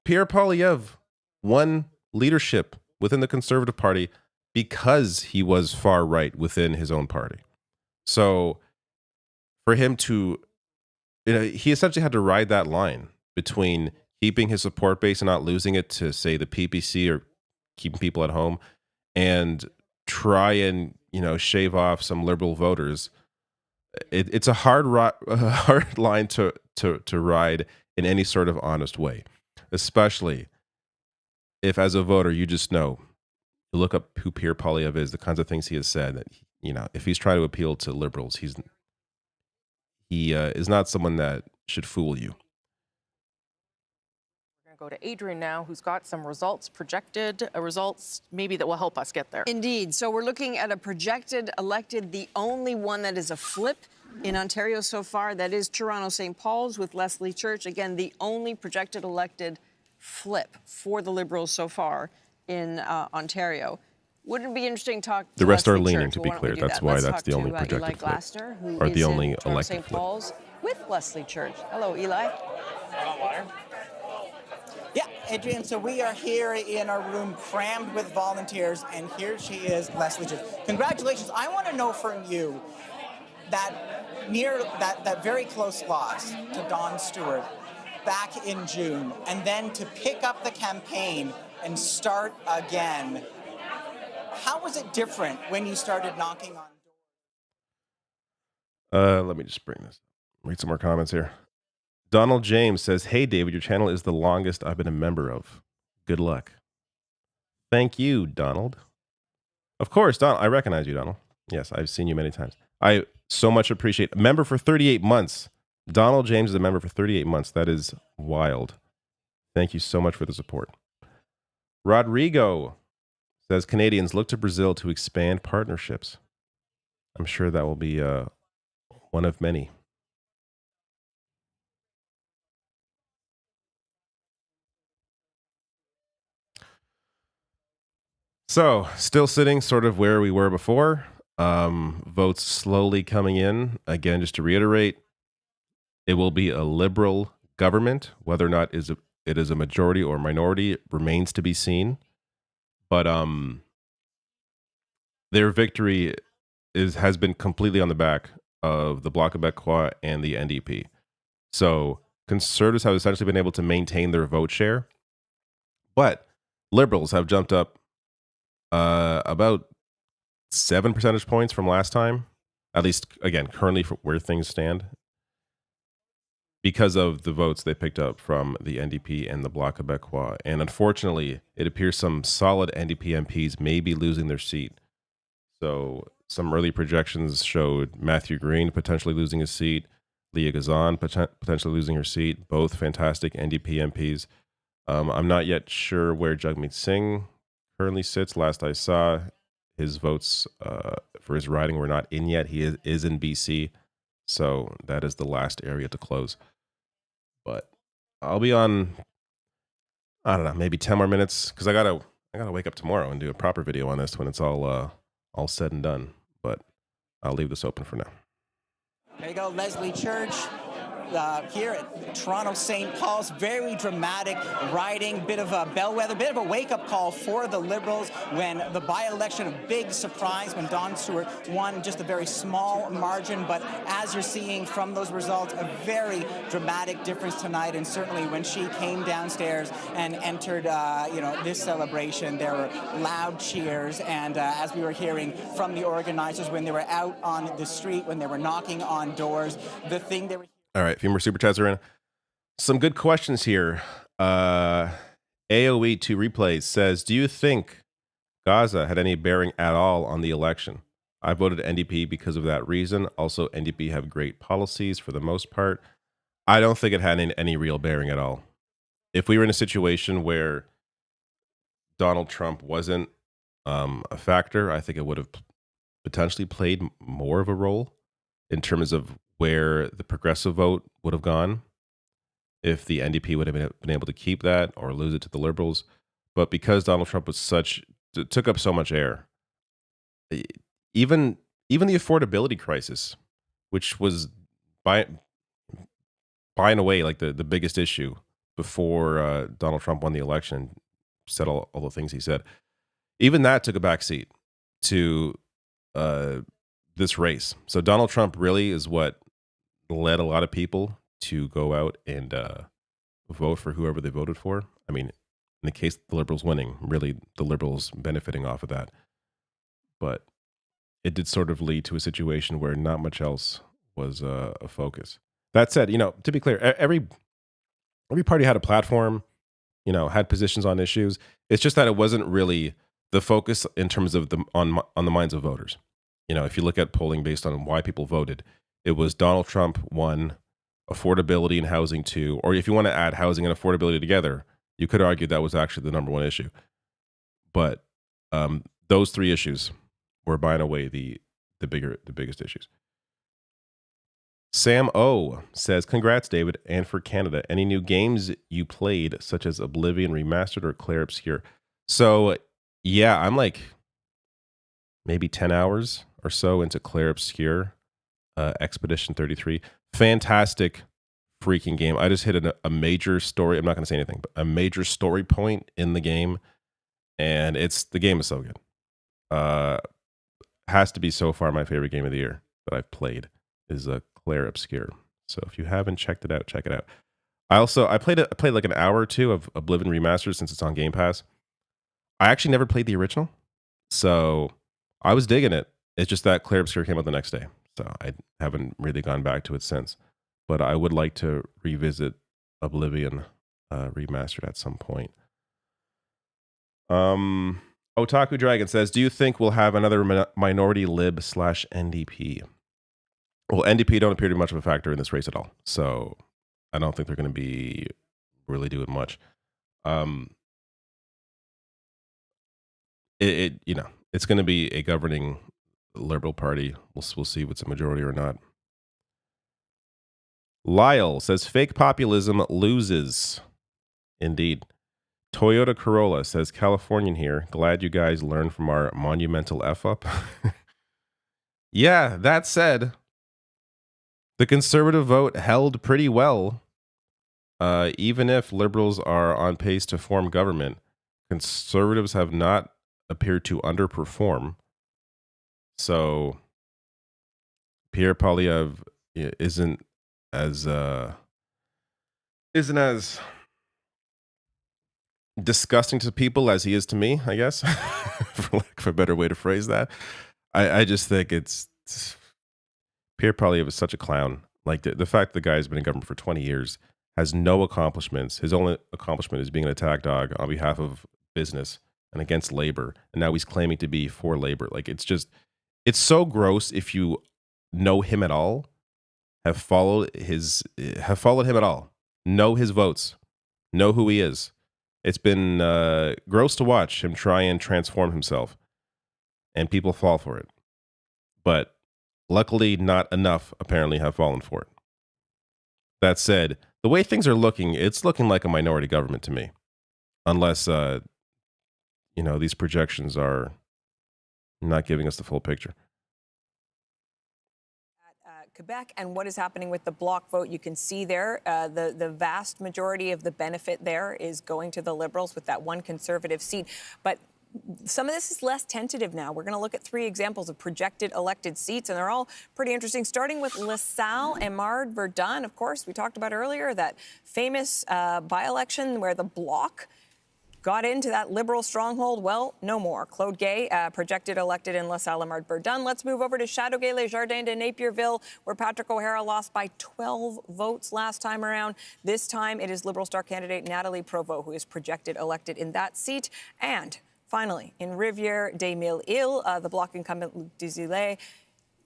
S1: Pierre Poilievre won leadership within the Conservative Party because he was far right within his own party. So for him to, he essentially had to ride that line between keeping his support base and not losing it to, say, the PPC or keeping people at home, and try and shave off some liberal voters. It's a hard line to ride in any sort of honest way, especially if, as a voter, you just know, you look up who Pierre Poilievre is, the kinds of things he has said. That if he's trying to appeal to liberals, he is not someone that should fool you.
S3: Go to Adrian now, who's got some projected results maybe that will help us get there.
S5: Indeed. So we're looking at a projected elected, the only one that is a flip in Ontario so far. That is Toronto St. Paul's with Leslie Church. Again, the only projected elected flip for the Liberals so far in Ontario. Wouldn't it be interesting to talk to
S1: the rest
S5: Leslie
S1: are leaning,
S5: Church?
S1: to be clear. That's
S5: that?
S1: why
S5: Let's
S1: that's the only
S5: to,
S1: projected
S5: Eli
S1: flip.
S5: Glaster, who
S1: Or
S5: is
S1: the only
S5: in Toronto
S1: elected
S5: St.
S1: flip.
S5: Paul's with Leslie Church. Hello, Eli.
S11: Yeah, Adrian, so we are here in our room crammed with volunteers, and here she is, Leslie Church. Congratulations. I want to know from you that very close loss to Don Stewart back in June, and then to pick up the campaign and start again. How was it different when you started knocking on doors?
S1: Let me just read some more comments here. Donald James says, "Hey, David, your channel is the longest I've been a member of. Good luck." Thank you, Donald. Of course, Donald. I recognize you, Donald. Yes, I've seen you many times. I so much appreciate. A member for 38 months. Donald James is a member for 38 months. That is wild. Thank you so much for the support. Rodrigo says, Canadians look to Brazil to expand partnerships. I'm sure that will be one of many. So, still sitting sort of where we were before. Votes slowly coming in. Again, just to reiterate, it will be a liberal government. Whether or not it is a majority or minority remains to be seen. But their victory has been completely on the back of the Bloc Québécois and the NDP. So conservatives have essentially been able to maintain their vote share, but liberals have jumped up about 7 percentage points from last time, at least, again, currently for where things stand, because of the votes they picked up from the NDP and the Bloc Québécois. And unfortunately, it appears some solid NDP MPs may be losing their seat. So some early projections showed Matthew Green potentially losing his seat, Leah Gazan potentially losing her seat, both fantastic NDP MPs. I'm not yet sure where Jagmeet Singh currently sits. Last I saw, his votes for his riding were not in yet. He is in BC, so that is the last area to close. But I'll be on, I don't know, maybe 10 more minutes, because I gotta wake up tomorrow and do a proper video on this when it's all said and done. But I'll leave this open for now.
S11: There you go, Leslie Church. Here at Toronto St. Paul's, very dramatic riding, bit of a bellwether, bit of a wake-up call for the Liberals when the by-election, a big surprise when Don Stewart won just a very small margin. But as you're seeing from those results, a very dramatic difference tonight. And certainly when she came downstairs and entered, this celebration, there were loud cheers. And as we were hearing from the organizers when they were out on the street, when they were knocking on doors, the thing they were...
S1: All right, a few more super chats are in. Some good questions here. AOE 2 Replays says, do you think Gaza had any bearing at all on the election? I voted NDP because of that reason. Also, NDP have great policies for the most part. I don't think it had any real bearing at all. If we were in a situation where Donald Trump wasn't a factor, I think it would have potentially played more of a role in terms of where the progressive vote would have gone if the NDP would have been able to keep that or lose it to the Liberals. But because Donald Trump was took up so much air, even the affordability crisis, which was by and away like the biggest issue before Donald Trump won the election, said all the things he said, even that took a backseat to this race. So Donald Trump really is what led a lot of people to go out and vote for whoever they voted for. I mean, in the case of the Liberals winning, really the Liberals benefiting off of that. But it did sort of lead to a situation where not much else was a focus. That said, to be clear, every party had a platform, had positions on issues. It's just that it wasn't really the focus in terms of on the minds of voters. If you look at polling based on why people voted, it was Donald Trump 1, affordability and housing 2, or if you want to add housing and affordability together, you could argue that was actually the number 1 issue. But those 3 issues were by and away the biggest issues. Sam O says, congrats, David, and for Canada. Any new games you played, such as Oblivion Remastered or Clair Obscur? So, yeah, I'm like maybe 10 hours or so into Clair Obscur. Expedition 33, fantastic freaking game. I just hit a major story. I'm not going to say anything, but a major story point in the game, and the game is so good. Has to be so far my favorite game of the year that I've played is Clair Obscur. So if you haven't checked it out, check it out. I played like an hour or two of Oblivion Remastered since it's on Game Pass. I actually never played the original, so I was digging it. It's just that Clair Obscur came out the next day. So I haven't really gone back to it since. But I would like to revisit Oblivion Remastered at some point. Otaku Dragon says, do you think we'll have another minority lib / NDP? Well, NDP don't appear to be much of a factor in this race at all. So I don't think they're going to be really doing much. It's going to be a governing Liberal Party. We'll see if it's a majority or not. Lyle says fake populism loses. Indeed. Toyota Corolla says, Californian here. Glad you guys learned from our monumental F-up. Yeah, that said, the conservative vote held pretty well. Even if liberals are on pace to form government, conservatives have not appeared to underperform. So Pierre Poilievre isn't as disgusting to people as he is to me, I guess, for lack of a better way to phrase that. I just think it's Pierre Poilievre is such a clown. Like the fact the guy has been in government for 20 years, has no accomplishments. His only accomplishment is being an attack dog on behalf of business and against labor. And now he's claiming to be for labor. Like it's so gross if you know him at all, have followed him at all, know his votes, know who he is. It's been gross to watch him try and transform himself, and people fall for it. But luckily, not enough apparently have fallen for it. That said, the way things are looking, it's looking like a minority government to me, unless these projections are not giving us the full picture.
S12: Quebec and what is happening with the bloc vote. You can see there the vast majority of the benefit there is going to the Liberals with that one Conservative seat. But some of this is less tentative now. We're going to look at 3 examples of projected elected seats, and they're all pretty interesting, starting with LaSalle and Verdun. Of course, we talked about earlier that famous by-election where the bloc got into that Liberal stronghold. Well, no more. Claude Gay, projected elected in LaSalle and Verdun. Let's move over to Chateauguay, Les Jardins de Napierville, where Patrick O'Hara lost by 12 votes last time around. This time, it is Liberal star candidate Nathalie Provost who is projected elected in that seat. And finally, in Rivière-des-Mille-Îles, the Bloc incumbent Désilets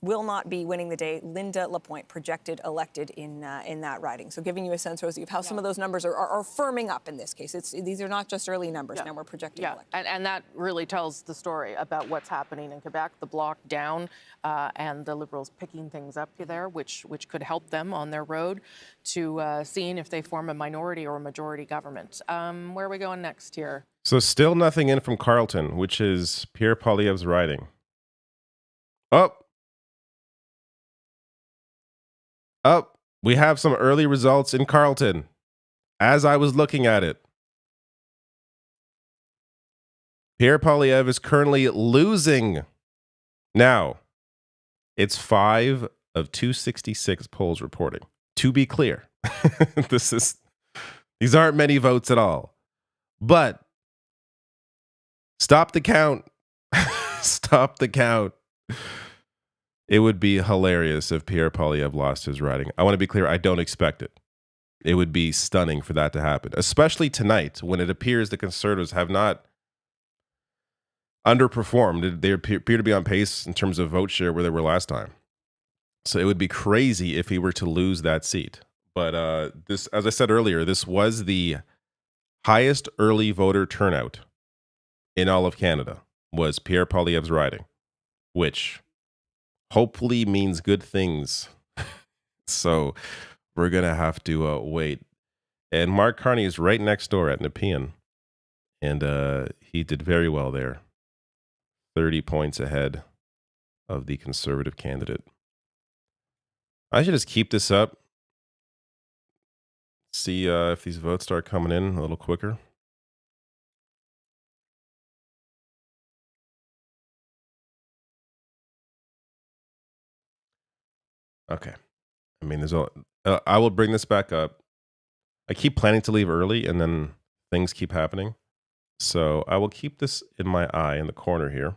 S12: will not be winning the day. Linda Lapointe projected elected in that riding. So giving you a sense, Rosie, of how some of those numbers are firming up in this case. These are not just early numbers. Now we're projecting elected.
S3: And that really tells the story about what's happening in Quebec. The Bloc down and the Liberals picking things up there, which could help them on their road to seeing if they form a minority or a majority government. Where are we going next here?
S1: So still nothing in from Carleton, which is Pierre Poilievre's riding. We have some early results in Carleton as I was looking at it. Pierre Poilievre is currently losing. Now, it's 5 of 266 polls reporting. To be clear, these aren't many votes at all. But stop the count. Stop the count. It would be hilarious if Pierre Poilievre lost his riding. I want to be clear, I don't expect it. It would be stunning for that to happen, especially tonight when it appears the Conservatives have not underperformed. They appear to be on pace in terms of vote share where they were last time. So it would be crazy if he were to lose that seat. But this, as I said earlier, this was the highest early voter turnout in all of Canada, was Pierre Poilievre's riding, which hopefully means good things. So we're going to have to wait. And Mark Carney is right next door at Nepean. And he did very well there. 30 points ahead of the Conservative candidate. I should just keep this up. See if these votes start coming in a little quicker. Okay. I mean, I will bring this back up. I keep planning to leave early and then things keep happening. So I will keep this in my eye in the corner here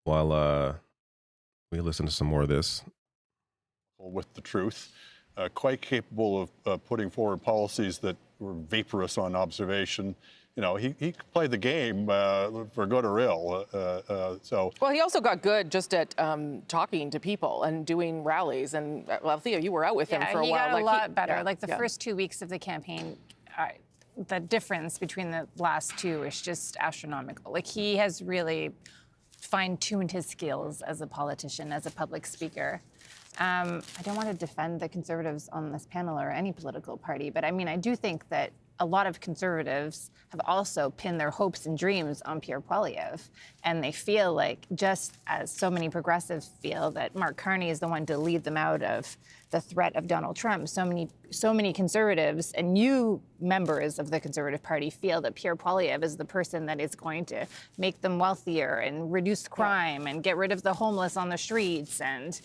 S1: while we listen to some more of this.
S9: With the truth, quite capable of putting forward policies that were vaporous on observation. You know, he played the game for good or ill.
S3: Well, he also got good just at talking to people and doing rallies. And well, Theo, you were out with him for a while.
S10: He got a lot better.
S3: Yeah,
S10: like the first 2 weeks of the campaign, the difference between the last 2 is just astronomical. Like he has really fine-tuned his skills as a politician, as a public speaker. I don't want to defend the Conservatives on this panel or any political party, but I mean, I do think that a lot of Conservatives have also pinned their hopes and dreams on Pierre Poilievre, and they feel like, just as so many progressives feel, that Mark Carney is the one to lead them out of the threat of Donald Trump. So many Conservatives and new members of the Conservative Party feel that Pierre Poilievre is the person that is going to make them wealthier and reduce crime and get rid of the homeless on the streets. And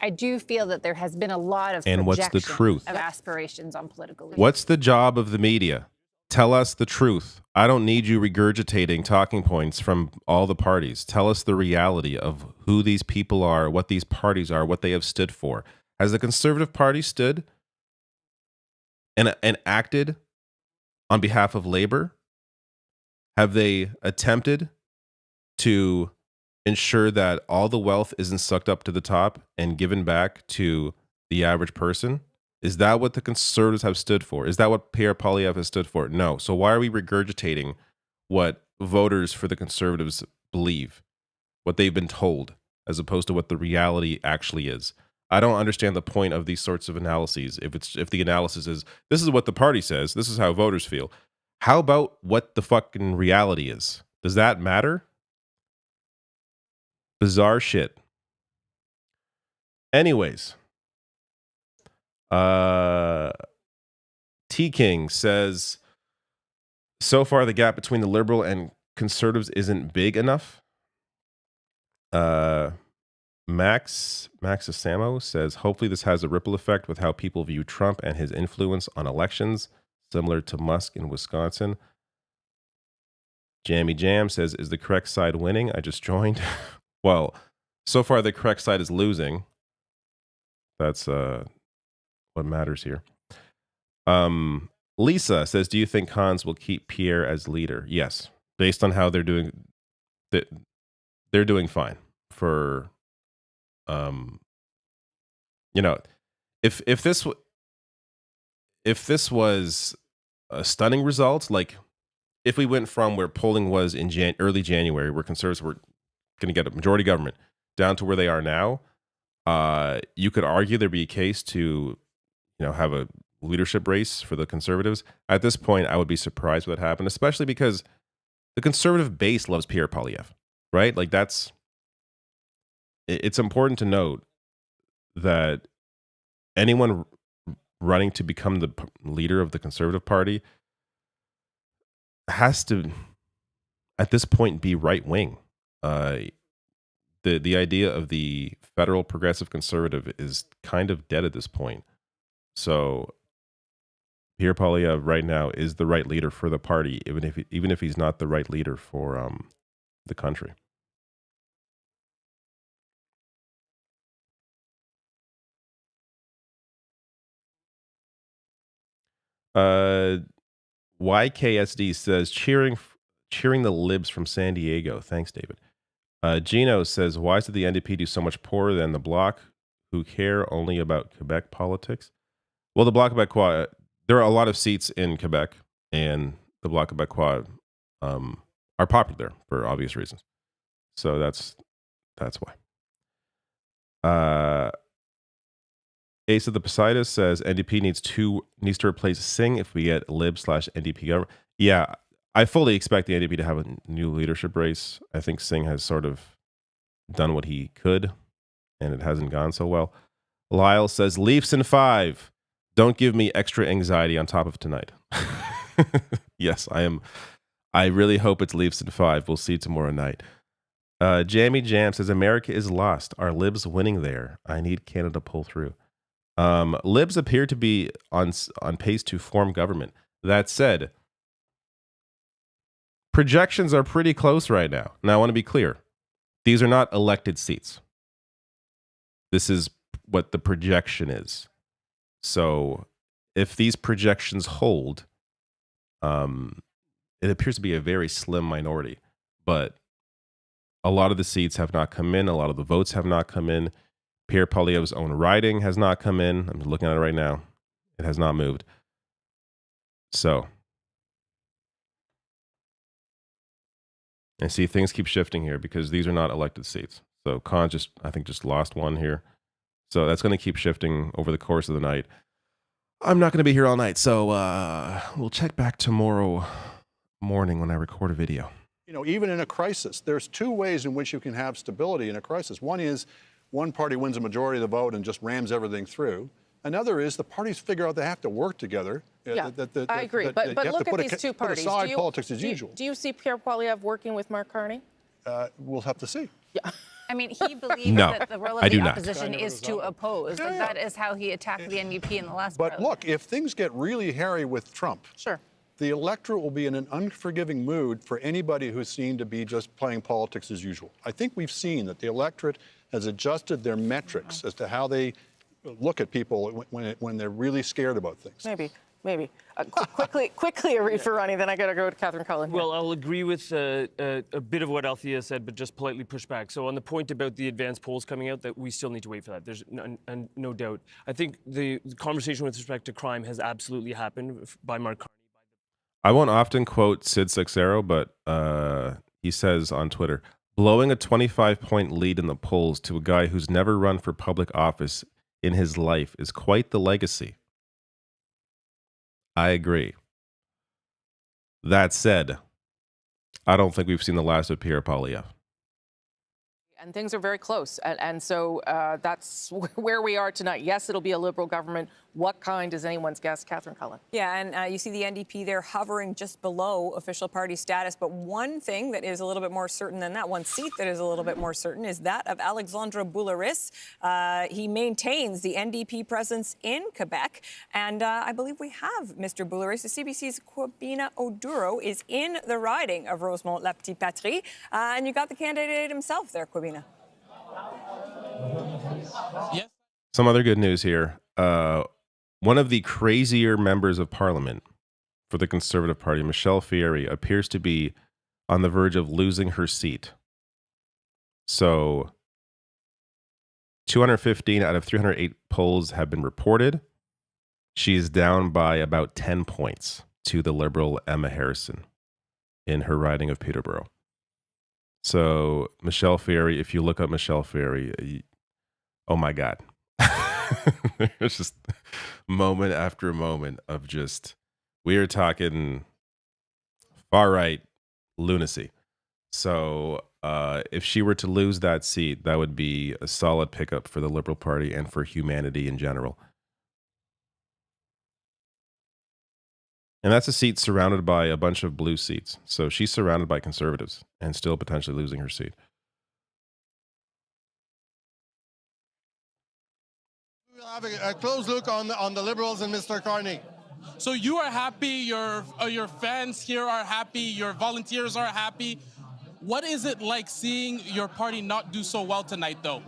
S10: I do feel that there has been a lot of
S1: and what's the truth
S10: of aspirations on political leadership.
S1: What's the job of the media? Tell us the truth. I don't need you regurgitating talking points from all the parties. Tell us the reality of who these people are, what these parties are, what they have stood for. Has the Conservative Party stood and acted on behalf of labor? Have they attempted to ensure that all the wealth isn't sucked up to the top and given back to the average person? Is that what the Conservatives have stood for? Is that what Pierre Poilievre has stood for? No. So why are we regurgitating what voters for the Conservatives believe, what they've been told, as opposed to what the reality actually is? I don't understand the point of these sorts of analyses. If the analysis is, this is what the party says, this is how voters feel. How about what the fucking reality is? Does that matter? Bizarre shit. Anyways. T King says, so far the gap between the Liberal and Conservatives isn't big enough. Max Asamo says, hopefully this has a ripple effect with how people view Trump and his influence on elections, similar to Musk in Wisconsin. Jammy Jam says, is the correct side winning? I just joined. Well, so far the correct side is losing. That's what matters here. Lisa says, do you think Cons will keep Pierre as leader? Yes, based on how they're doing. They're doing fine for, if this was a stunning result, like if we went from where polling was in early January, where Conservatives were going to get a majority government, down to where they are now, you could argue there'd be a case to have a leadership race for the Conservatives. At this point, I would be surprised what happened, especially because the Conservative base loves Pierre Poilievre, right? Like it's important to note that anyone running to become the leader of the Conservative Party has to, at this point, be right wing. The idea of the federal progressive conservative is kind of dead at this point. So Pierre Poilievre right now is the right leader for the party, even if he's not the right leader for the country. YKSD says, cheering the libs from San Diego. Thanks, David. Gino says, why did the NDP do so much poorer than the Bloc, who care only about Quebec politics? Well, the Bloc Québécois, there are a lot of seats in Quebec, and the Bloc Québécois are popular there for obvious reasons. So that's why. Ace of the Poseidon says, NDP needs to replace Singh if we get Lib/NDP government. Yeah, I fully expect the NDP to have a new leadership race. I think Singh has sort of done what he could, and it hasn't gone so well. Lyle says, Leafs in 5. Don't give me extra anxiety on top of tonight. Yes, I am. I really hope it's Leafs in 5. We'll see tomorrow night. Jammy Jam says, America is lost. Are Libs winning there? I need Canada to pull through. Libs appear to be on pace to form government. That said, projections are pretty close right now. Now, I want to be clear. These are not elected seats. This is what the projection is. So if these projections hold, it appears to be a very slim minority. But a lot of the seats have not come in. A lot of the votes have not come in. Pierre Poilievre's own riding has not come in. I'm looking at it right now. It has not moved. So, and see, things keep shifting here because these are not elected seats. So Khan I think just lost one here. So that's going to keep shifting over the course of the night. I'm not going to be here all night, so we'll check back tomorrow morning when I record a video.
S9: You know, even in a crisis, there's two ways in which you can have stability in a crisis. One is one party wins a majority of the vote and just rams everything through. Another is the parties figure out they have to work together.
S3: Yeah, I agree. But look at these two parties.
S9: Put aside politics as usual.
S3: Do you see Pierre Poilievre working with Mark Carney?
S9: We'll have to see.
S3: Yeah.
S10: I mean, he believes
S1: No,
S10: that the role of
S1: I do
S10: the
S1: not.
S10: opposition is to oppose.
S9: Yeah,
S10: Like,
S9: yeah.
S10: that is how he attacked the NDP in the last
S9: But
S10: parliament.
S9: look, if things get really hairy with Trump,
S3: Sure.
S9: the electorate will be in an unforgiving mood for anybody who's seen to be just playing politics as usual. I think we've seen that the electorate has adjusted their metrics as to how they look at people when they're really scared about things.
S3: Maybe. Quickly, a read for Ronnie, then I got to go to Catherine Cullen here.
S13: Well, I'll agree with a bit of what Althea said, but just politely push back. So on the point about the advanced polls coming out, that we still need to wait for that. There's no doubt. I think the conversation with respect to crime has absolutely happened by Mark Carney.
S1: I won't often quote Sid Seixeiro, but he says on Twitter, blowing a 25-point lead in the polls to a guy who's never run for public office in his life is quite the legacy. I agree. That said, I don't think we've seen the last of Pierre Poilievre.
S3: And things are very close. And so that's where we are tonight. Yes, it'll be a Liberal government. What kind is anyone's guess? Catherine Cullen.
S12: Yeah, and you see the NDP there hovering just below official party status. But one thing that is a little bit more certain than that, one seat that is a little bit more certain, is that of Alexandre Boulgaris. He maintains the NDP presence in Quebec. And I believe we have Mr. Boulgaris. The CBC's Quabina Oduro is in the riding of Rosemont-La Petite Patrie. And you got the candidate himself there, Quabina.
S1: Yes. Some other good news here. One of the crazier members of parliament for the Conservative Party, Michelle Fieri, appears to be on the verge of losing her seat. So 215 out of 308 polls have been reported. She is down by about 10 points to the Liberal Emma Harrison in her riding of Peterborough. So Michelle Fieri, if you look up Michelle Fieri, oh my God. There's just moment after moment of just, we are talking far right lunacy. So if she were to lose that seat, that would be a solid pickup for the Liberal Party and for humanity in general. And that's a seat surrounded by a bunch of blue seats. So she's surrounded by Conservatives and still potentially losing her seat.
S14: We'll have a close look on the Liberals and Mr. Carney.
S15: So you are happy, your fans here are happy, your volunteers are happy. What is it like seeing your party not do so well tonight, though?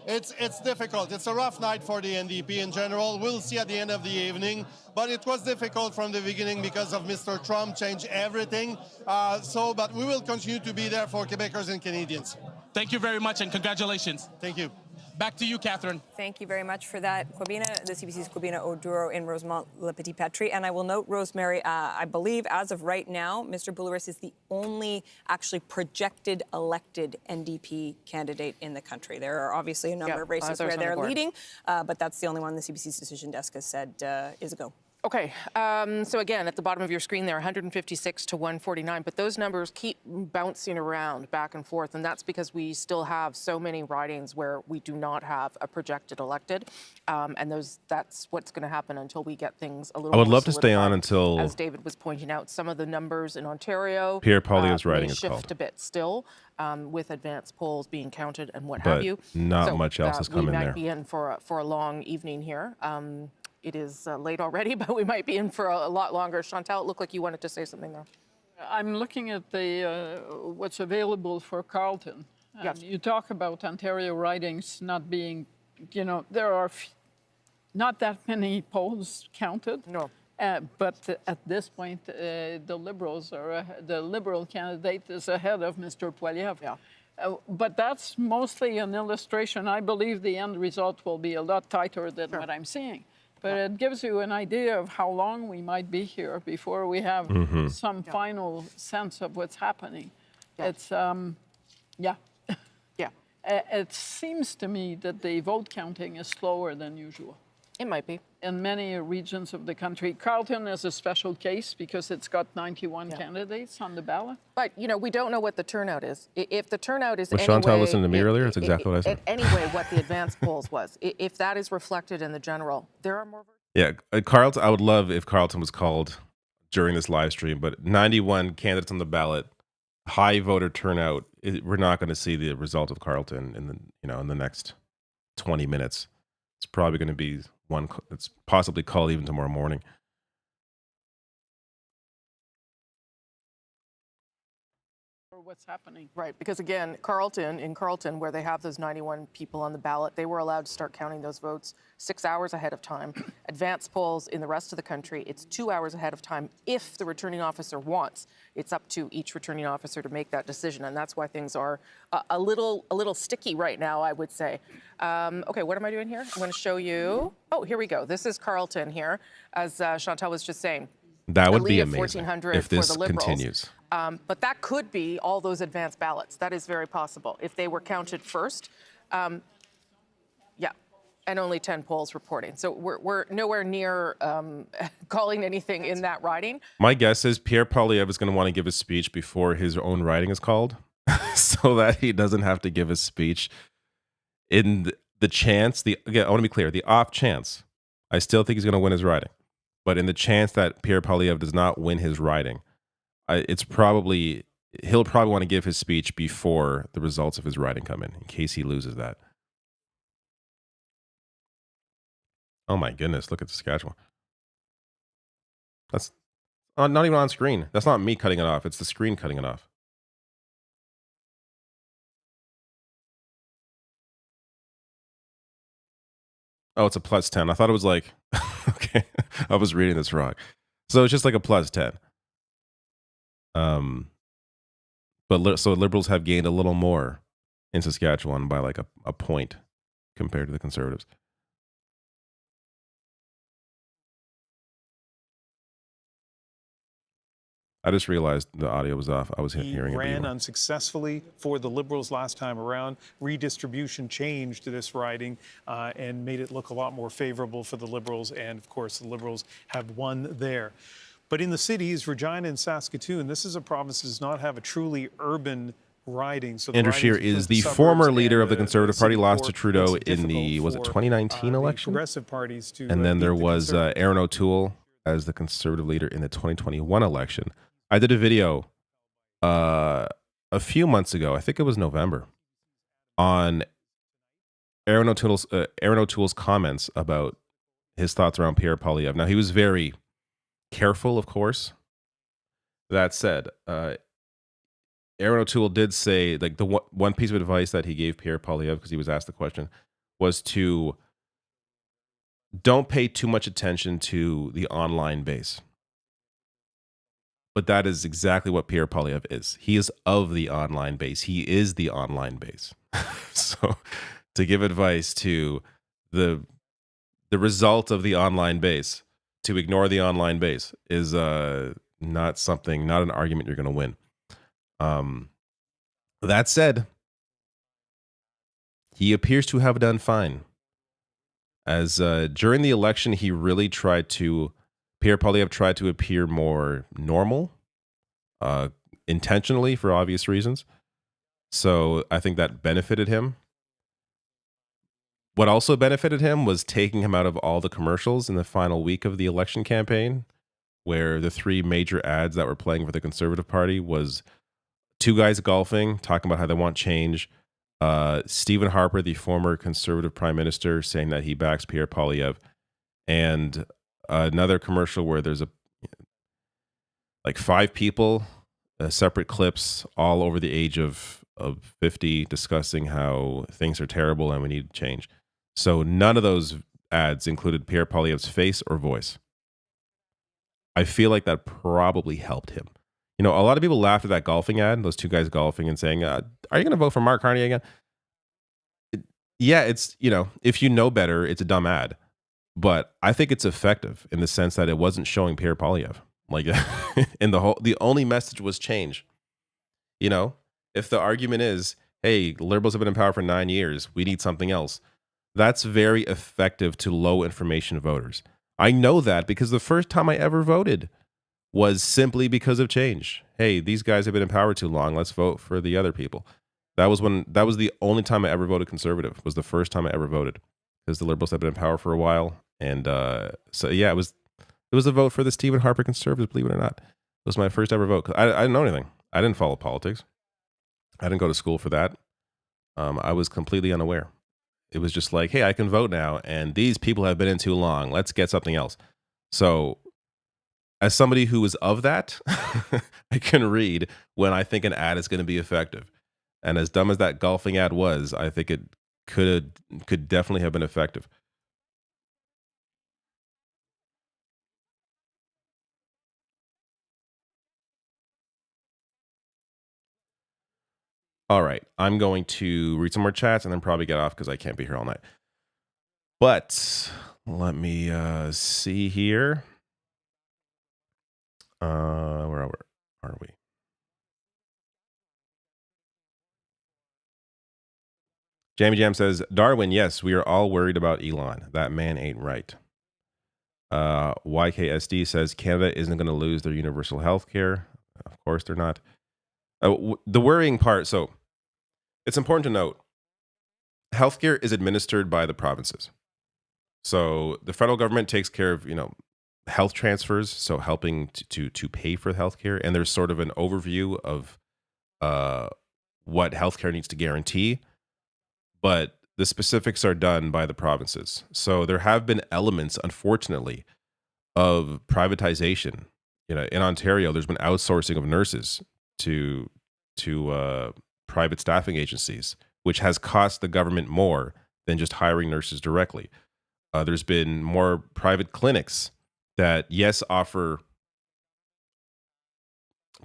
S14: It's difficult. It's a rough night for the NDP in general. We'll see at the end of the evening. But it was difficult from the beginning because of Mr. Trump changed everything. But we will continue to be there for Quebecers and Canadians.
S15: Thank you very much and congratulations.
S14: Thank you.
S15: Back to you, Catherine.
S12: Thank you very much for that, Quabina. The CBC's Quabina Oduro in Rosemont-La Petite Patrie. And I will note, Rosemary, I believe as of right now, Mr. Boulgaris is the only actually projected elected NDP candidate in the country. There are obviously a number of races where they're leading, but that's the only one the CBC's decision desk has said is a go.
S3: Okay, so again, at the bottom of your screen there, 156 to 149, but those numbers keep bouncing around back and forth, and that's because we still have so many ridings where we do not have a projected elected, and that's what's going to happen until we get things a little more
S1: I would love to stay on until,
S3: as David was pointing out, some of the numbers in Ontario
S1: Pierre Poilievre's riding is
S3: shift
S1: called.
S3: A bit still, with advanced polls being counted and what have you.
S1: Not much else is coming there.
S3: We might be in for a long evening here. It is late already, but we might be in for a lot longer. Chantal, it looked like you wanted to say something there.
S8: I'm looking at the what's available for Carleton.
S3: Yes.
S8: You talk about Ontario ridings not being, there are not that many polls counted.
S3: No.
S8: But at this point, the Liberal candidate is ahead of Mr. Poilievre.
S3: Yeah.
S8: But that's mostly an illustration. I believe the end result will be a lot tighter than what I'm seeing. But it gives you an idea of how long we might be here before we have some final sense of what's happening.
S3: Yeah.
S8: It's, It seems to me that the vote counting is slower than usual.
S3: It might be.
S8: In many regions of the country. Carleton is a special case because it's got 91 candidates on the ballot.
S3: But, you know, we don't know what the turnout is. If the turnout is
S1: Was
S3: anyway,
S1: Chantal listening to me earlier? That's exactly what I said.
S3: Anyway, what the advanced polls was, if that is reflected in the general, there are more.
S1: Yeah, Carleton. I would love if Carleton was called during this live stream, but 91 candidates on the ballot, high voter turnout. We're not going to see the result of Carleton in the next 20 minutes. It's probably going to be one. It's possibly called even tomorrow morning.
S8: What's happening.
S3: Right, because again, in Carleton, where they have those 91 people on the ballot, they were allowed to start counting those votes 6 hours ahead of time. Advanced polls in the rest of the country, it's 2 hours ahead of time if the returning officer wants. It's up to each returning officer to make that decision, and that's why things are a little sticky right now, I would say. Okay, what am I doing here? I'm going to show you. Oh, here we go. This is Carleton here, as Chantal was just saying.
S1: That would be
S3: A lead of
S1: amazing
S3: 1,400
S1: if this
S3: for the Liberals.
S1: continues.
S3: But that could be all those advanced ballots. That is very possible. If they were counted first, yeah, and only 10 polls reporting. So we're nowhere near calling anything in that riding.
S1: My guess is Pierre Poilievre is going to want to give a speech before his own riding is called so that he doesn't have to give a speech in the chance, again, I want to be clear, the off chance, I still think he's going to win his riding. But in the chance that Pierre Poilievre does not win his riding, he'll probably want to give his speech before the results of his riding come in case he loses that. Oh my goodness, look at Saskatchewan. That's not even on screen. That's not me cutting it off. It's the screen cutting it off. Oh, it's a +10. I thought it was like, okay, I was reading this wrong. So it's just like a +10. So Liberals have gained a little more in Saskatchewan by like a point compared to the Conservatives. I just realized the audio was off. I was hearing it.
S4: He ran unsuccessfully for the Liberals last time around. Redistribution changed this riding and made it look a lot more favorable for the Liberals. And of course, the Liberals have won there. But in the cities, Regina and Saskatoon, this is a province that does not have a truly urban riding. So
S1: Andrew Scheer is the former leader of the Conservative Party, lost to Trudeau in the, was it 2019 election?
S4: Progressive parties to
S1: and then there was Aaron O'Toole as the Conservative leader in the 2021 election. I did a video a few months ago, I think it was November, on Aaron O'Toole's comments about his thoughts around Pierre Poilievre. Now, he was very careful, of course. That said, Aaron O'Toole did say, like, the one piece of advice that he gave Pierre Poilievre, because he was asked the question, was to don't pay too much attention to the online base. But that is exactly what Pierre Poilievre is. He is of the online base. He is the online base. So to give advice to the result of the online base, to ignore the online base, is not an argument you're going to win. That said, he appears to have done fine. As during the election, Pierre Poilievre tried to appear more normal, intentionally for obvious reasons. So I think that benefited him. What also benefited him was taking him out of all the commercials in the final week of the election campaign, where the three major ads that were playing for the Conservative Party was two guys golfing, talking about how they want change. Stephen Harper, the former Conservative Prime Minister, saying that he backs Pierre Poilievre, and another commercial where there's like 5 people, separate clips, all over the age of 50, discussing how things are terrible and we need change. So none of those ads included Pierre Poilievre's face or voice. I feel like that probably helped him. You know, a lot of people laughed at that golfing ad, those two guys golfing and saying, are you going to vote for Mark Carney again? Yeah, it's, if you know better, it's a dumb ad. But I think it's effective in the sense that it wasn't showing Pierre Poilievre. Like, the only message was change. If the argument is, hey, Liberals have been in power for 9 years, we need something else, That's very effective to low information voters. I know that because the first time I ever voted was simply because of change. Hey, these guys have been in power too long. Let's vote for the other people. That was the only time I ever voted conservative. Was the first time I ever voted because the Liberals have been in power for a while, and so yeah, it was a vote for the Stephen Harper Conservatives. Believe it or not, it was my first ever vote. I didn't know anything. I didn't follow politics. I didn't go to school for that. I was completely unaware. It was just like, hey, I can vote now, and these people have been in too long. Let's get something else. So, as somebody who is of that, I can read when I think an ad is going to be effective. And as dumb as that golfing ad was, I think it could definitely have been effective. All right, I'm going to read some more chats and then probably get off because I can't be here all night. But let me see here. Where are we? Jammy Jam says, Darwin, yes, we are all worried about Elon. That man ain't right. YKSD says, Canada isn't going to lose their universal health care. Of course they're not. The worrying part, so it's important to note, healthcare is administered by the provinces. So the federal government takes care of, health transfers, so helping to pay for healthcare. And there's sort of an overview of what healthcare needs to guarantee. But the specifics are done by the provinces. So there have been elements, unfortunately, of privatization. In Ontario, there's been outsourcing of nurses to private staffing agencies, which has cost the government more than just hiring nurses directly. There's been more private clinics that, yes, offer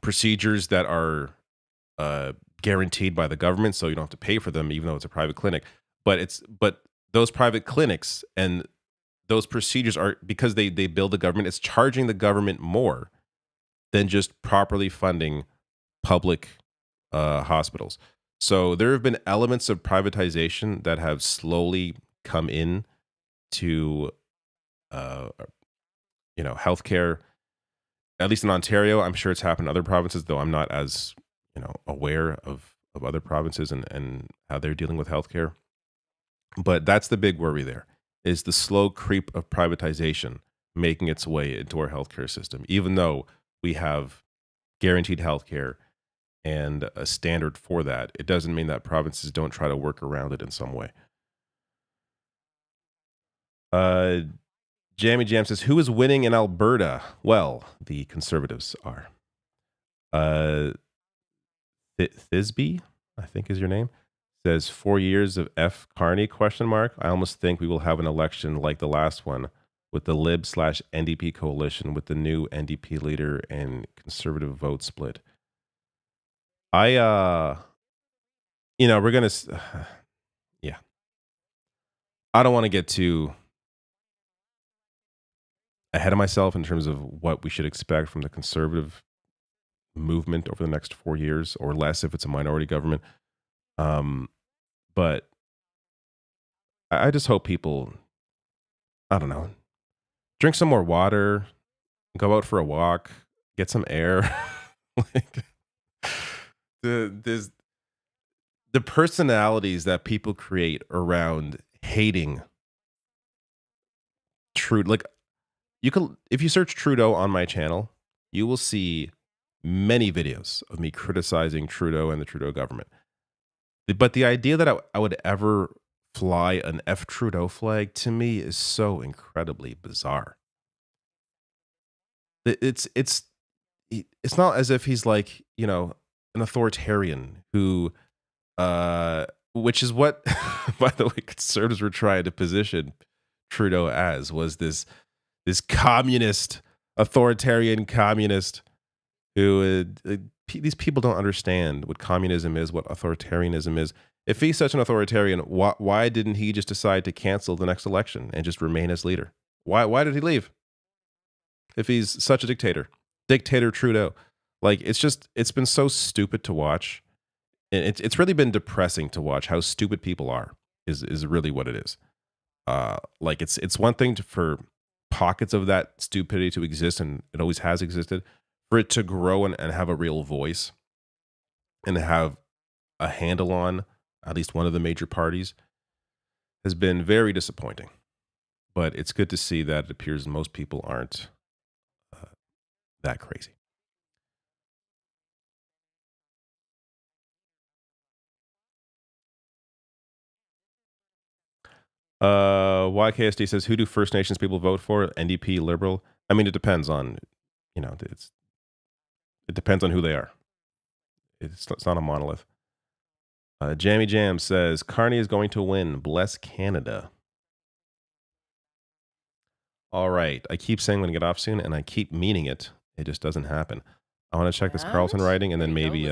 S1: procedures that are guaranteed by the government, so you don't have to pay for them, even though it's a private clinic. But those private clinics and those procedures are, because they bill the government, it's charging the government more than just properly funding public hospitals. So there have been elements of privatization that have slowly come in to healthcare, at least in Ontario. I'm sure it's happened in other provinces, though I'm not as aware of other provinces and how they're dealing with healthcare. But that's the big worry there, is the slow creep of privatization making its way into our healthcare system. Even though we have guaranteed healthcare and a standard for that, it doesn't mean that provinces don't try to work around it in some way. Jammy Jam says, who is winning in Alberta? Well, the Conservatives are. Thisby, I think is your name, says 4 years of F. Carney, ? I almost think we will have an election like the last one with the Lib/NDP coalition with the new NDP leader and Conservative vote split. We're going to, yeah. I don't want to get too ahead of myself in terms of what we should expect from the Conservative movement over the next 4 years or less if it's a minority government. But I just hope people, I don't know, drink some more water, go out for a walk, get some air. Like the personalities that people create around hating Trudeau. Like, you can, if you search Trudeau on my channel, you will see many videos of me criticizing Trudeau and the Trudeau government. But the idea that I would ever fly an F Trudeau flag, to me, is so incredibly bizarre. It's not as if he's like, an authoritarian who, which is what, by the way, Conservatives were trying to position Trudeau as, was this communist, authoritarian communist who these people don't understand what communism is, what authoritarianism is. If he's such an authoritarian, why didn't he just decide to cancel the next election and just remain as leader? Why did he leave? If he's such a dictator Trudeau, like, it's been so stupid to watch. And it's really been depressing to watch how stupid people are, is really what it is. Like it's one thing for pockets of that stupidity to exist, and it always has existed. For it to grow and have a real voice and have a handle on at least one of the major parties has been very disappointing. But it's good to see that it appears most people aren't that crazy. YKSD says, who do First Nations people vote for? NDP, Liberal? I mean, it depends on, it depends on who they are. It's not a monolith. Jammy Jam says, Carney is going to win. Bless Canada. All right. I keep saying I'm going to get off soon, and I keep meaning it. It just doesn't happen. I want to check this Carleton riding, and then maybe...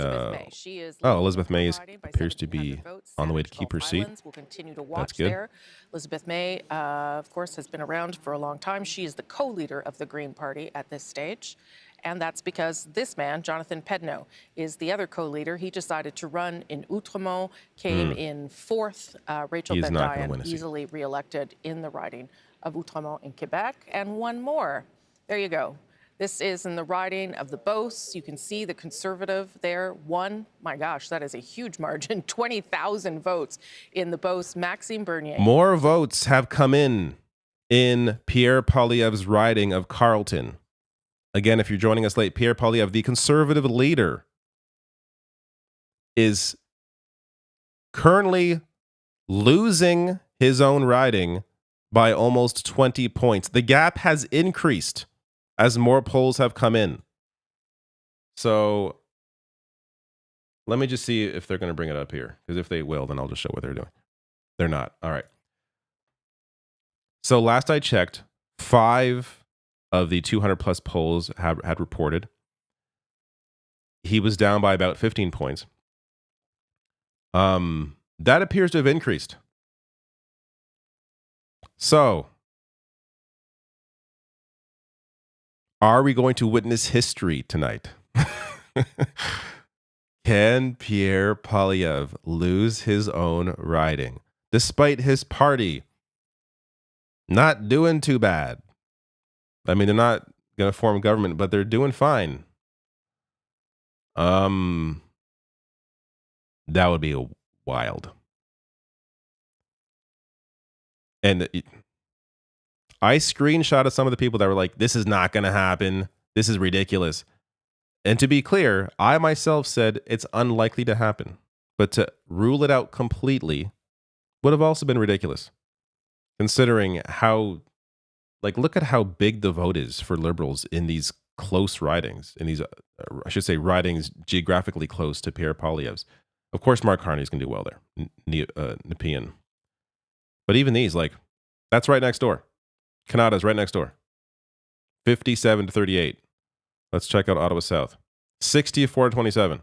S1: Elizabeth May appears to be on the way to keep her seat.
S3: We'll continue to watch
S1: That's good.
S3: there. Elizabeth May, of course, has been around for a long time. She is the co-leader of the Green Party at this stage. And that's because this man, Jonathan Pedneau, is the other co-leader. He decided to run in Outremont, came in fourth. Rachel Bendayan easily reelected in the riding of Outremont in Quebec, and one more. There you go. This is in the riding of the Beauce. You can see the Conservative there won. My gosh, that is a huge margin. 20,000 votes in the Beauce. Maxime Bernier.
S1: More votes have come in Pierre Poilievre's riding of Carleton. Again, if you're joining us late, Pierre Poilievre, the Conservative leader, is currently losing his own riding by almost 20 points. The gap has increased as more polls have come in. So let me just see if they're going to bring it up here. Because if they will, then I'll just show what they're doing. They're not. All right. So last I checked, 5 of the 200 plus polls had reported. He was down by about 15 points. That appears to have increased. So, are we going to witness history tonight? Can Pierre Poilievre lose his own riding, despite his party not doing too bad? I mean, they're not going to form government, but they're doing fine. That would be wild. And I screenshotted some of the people that were like, this is not going to happen. This is ridiculous. And to be clear, I myself said it's unlikely to happen. But to rule it out completely would have also been ridiculous. Considering how, look at how big the vote is for Liberals in these close ridings, in these, I should say, ridings geographically close to Pierre Poilievre's. Of course, Mark Carney is going to do well there, Nepean. But even these, that's right next door. Canada's right next door. 57-38. Let's check out Ottawa South. 64-27.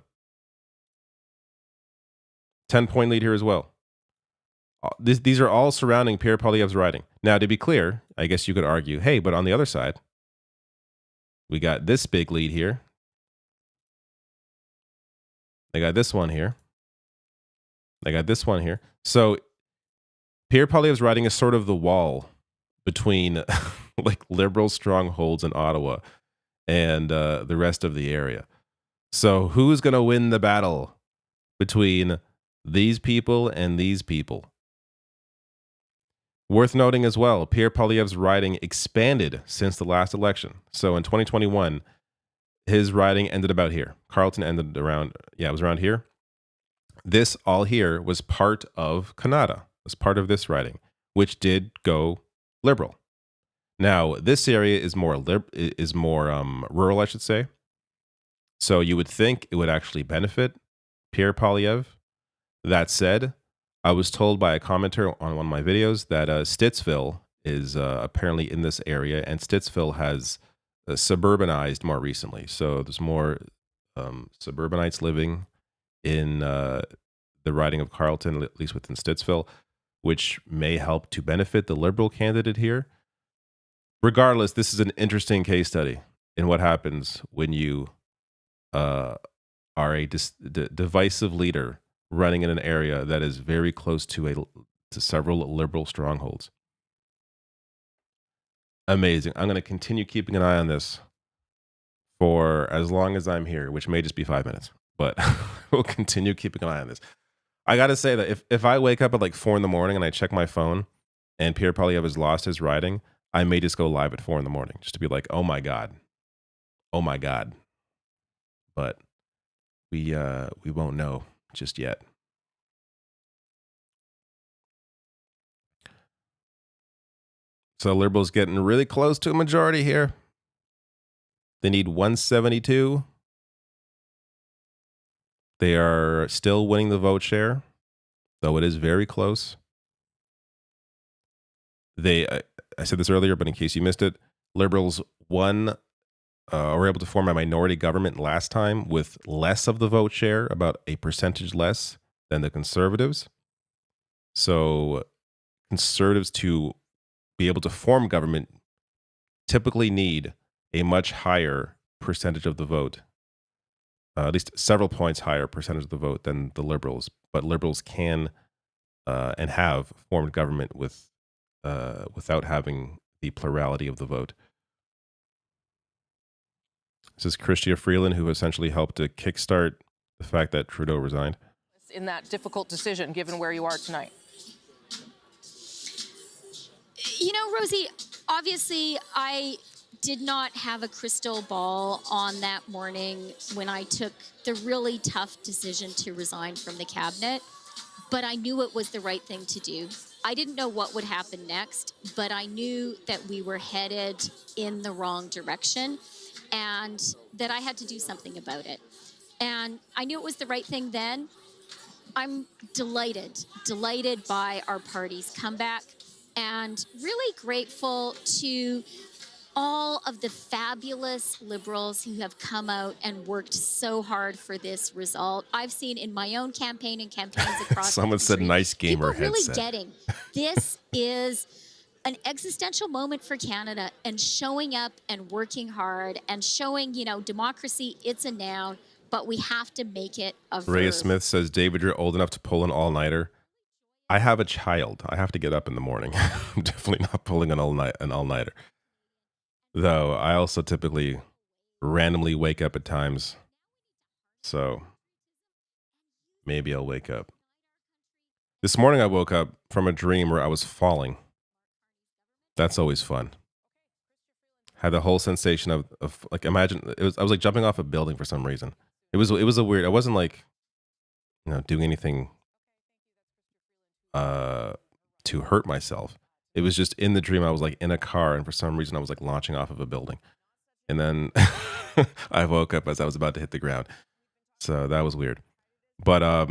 S1: 10-point lead here as well. These are all surrounding Pierre Poilievre's riding. Now, to be clear, I guess you could argue, hey, but on the other side, we got this big lead here. They got this one here. They got this one here. So Pierre Poilievre's riding is sort of the wall between Liberal strongholds in Ottawa and the rest of the area. So who's going to win the battle between these people and these people? Worth noting as well, Pierre Poilievre's riding expanded since the last election. So in 2021, his riding ended about here. Carleton ended around, it was around here. This all here was part of Canada, was part of this riding, which did go Liberal. Now, this area is more rural, I should say. So you would think it would actually benefit Pierre Poilievre. That said, I was told by a commenter on one of my videos that Stittsville is apparently in this area, and Stittsville has suburbanized more recently. So there's more suburbanites living in the riding of Carleton, at least within Stittsville, which may help to benefit the Liberal candidate here. Regardless, this is an interesting case study in what happens when you are a divisive leader running in an area that is very close to several Liberal strongholds. Amazing. I'm going to continue keeping an eye on this for as long as I'm here, which may just be 5 minutes, but we'll continue keeping an eye on this. I got to say that if I wake up at like 4 in the morning and I check my phone and Pierre Poilievre has lost his riding, I may just go live at 4 in the morning just to be like, oh my God. Oh my God. But we won't know just yet. So Liberals getting really close to a majority here. They need 172. They are still winning the vote share, though it is very close. I said this earlier, but in case you missed it, Liberals were able to form a minority government last time with less of the vote share, about a percentage less than the Conservatives. So Conservatives to be able to form government typically need a much higher percentage of the vote, at least several points higher percentage of the vote than the Liberals. But Liberals can and have formed government without having the plurality of the vote. This is Chrystia Freeland, who essentially helped to kickstart the fact that Trudeau resigned.
S3: In that difficult decision, given where you are tonight?
S16: You know, Rosie, obviously I did not have a crystal ball on that morning when I took the really tough decision to resign from the cabinet, but I knew it was the right thing to do. I didn't know what would happen next, but I knew that we were headed in the wrong direction and that I had to do something about it. And I knew it was the right thing then. I'm delighted by our party's comeback and really grateful to all of the fabulous Liberals who have come out and worked so hard for this result. I've seen in my own campaign and campaigns across
S1: Someone said nice gamer
S16: people really
S1: headset.
S16: getting this is an existential moment for Canada and showing up and working hard and showing, you know, democracy, it's a noun, but we have to make it a verb.
S1: Rhea Smith says, David, you're old enough to pull an all-nighter. I have a child. I have to get up in the morning. I'm definitely not pulling an all-nighter. Though I also typically randomly wake up at times. So maybe I'll wake up. This morning I woke up from a dream where I was falling. That's always fun. Had the whole sensation of like, imagine I was like jumping off a building for some reason. It was a weird, I wasn't like, you know, doing anything to hurt myself. It was just in the dream I was like in a car and for some reason I was like launching off of a building. And then I woke up as I was about to hit the ground. So that was weird. But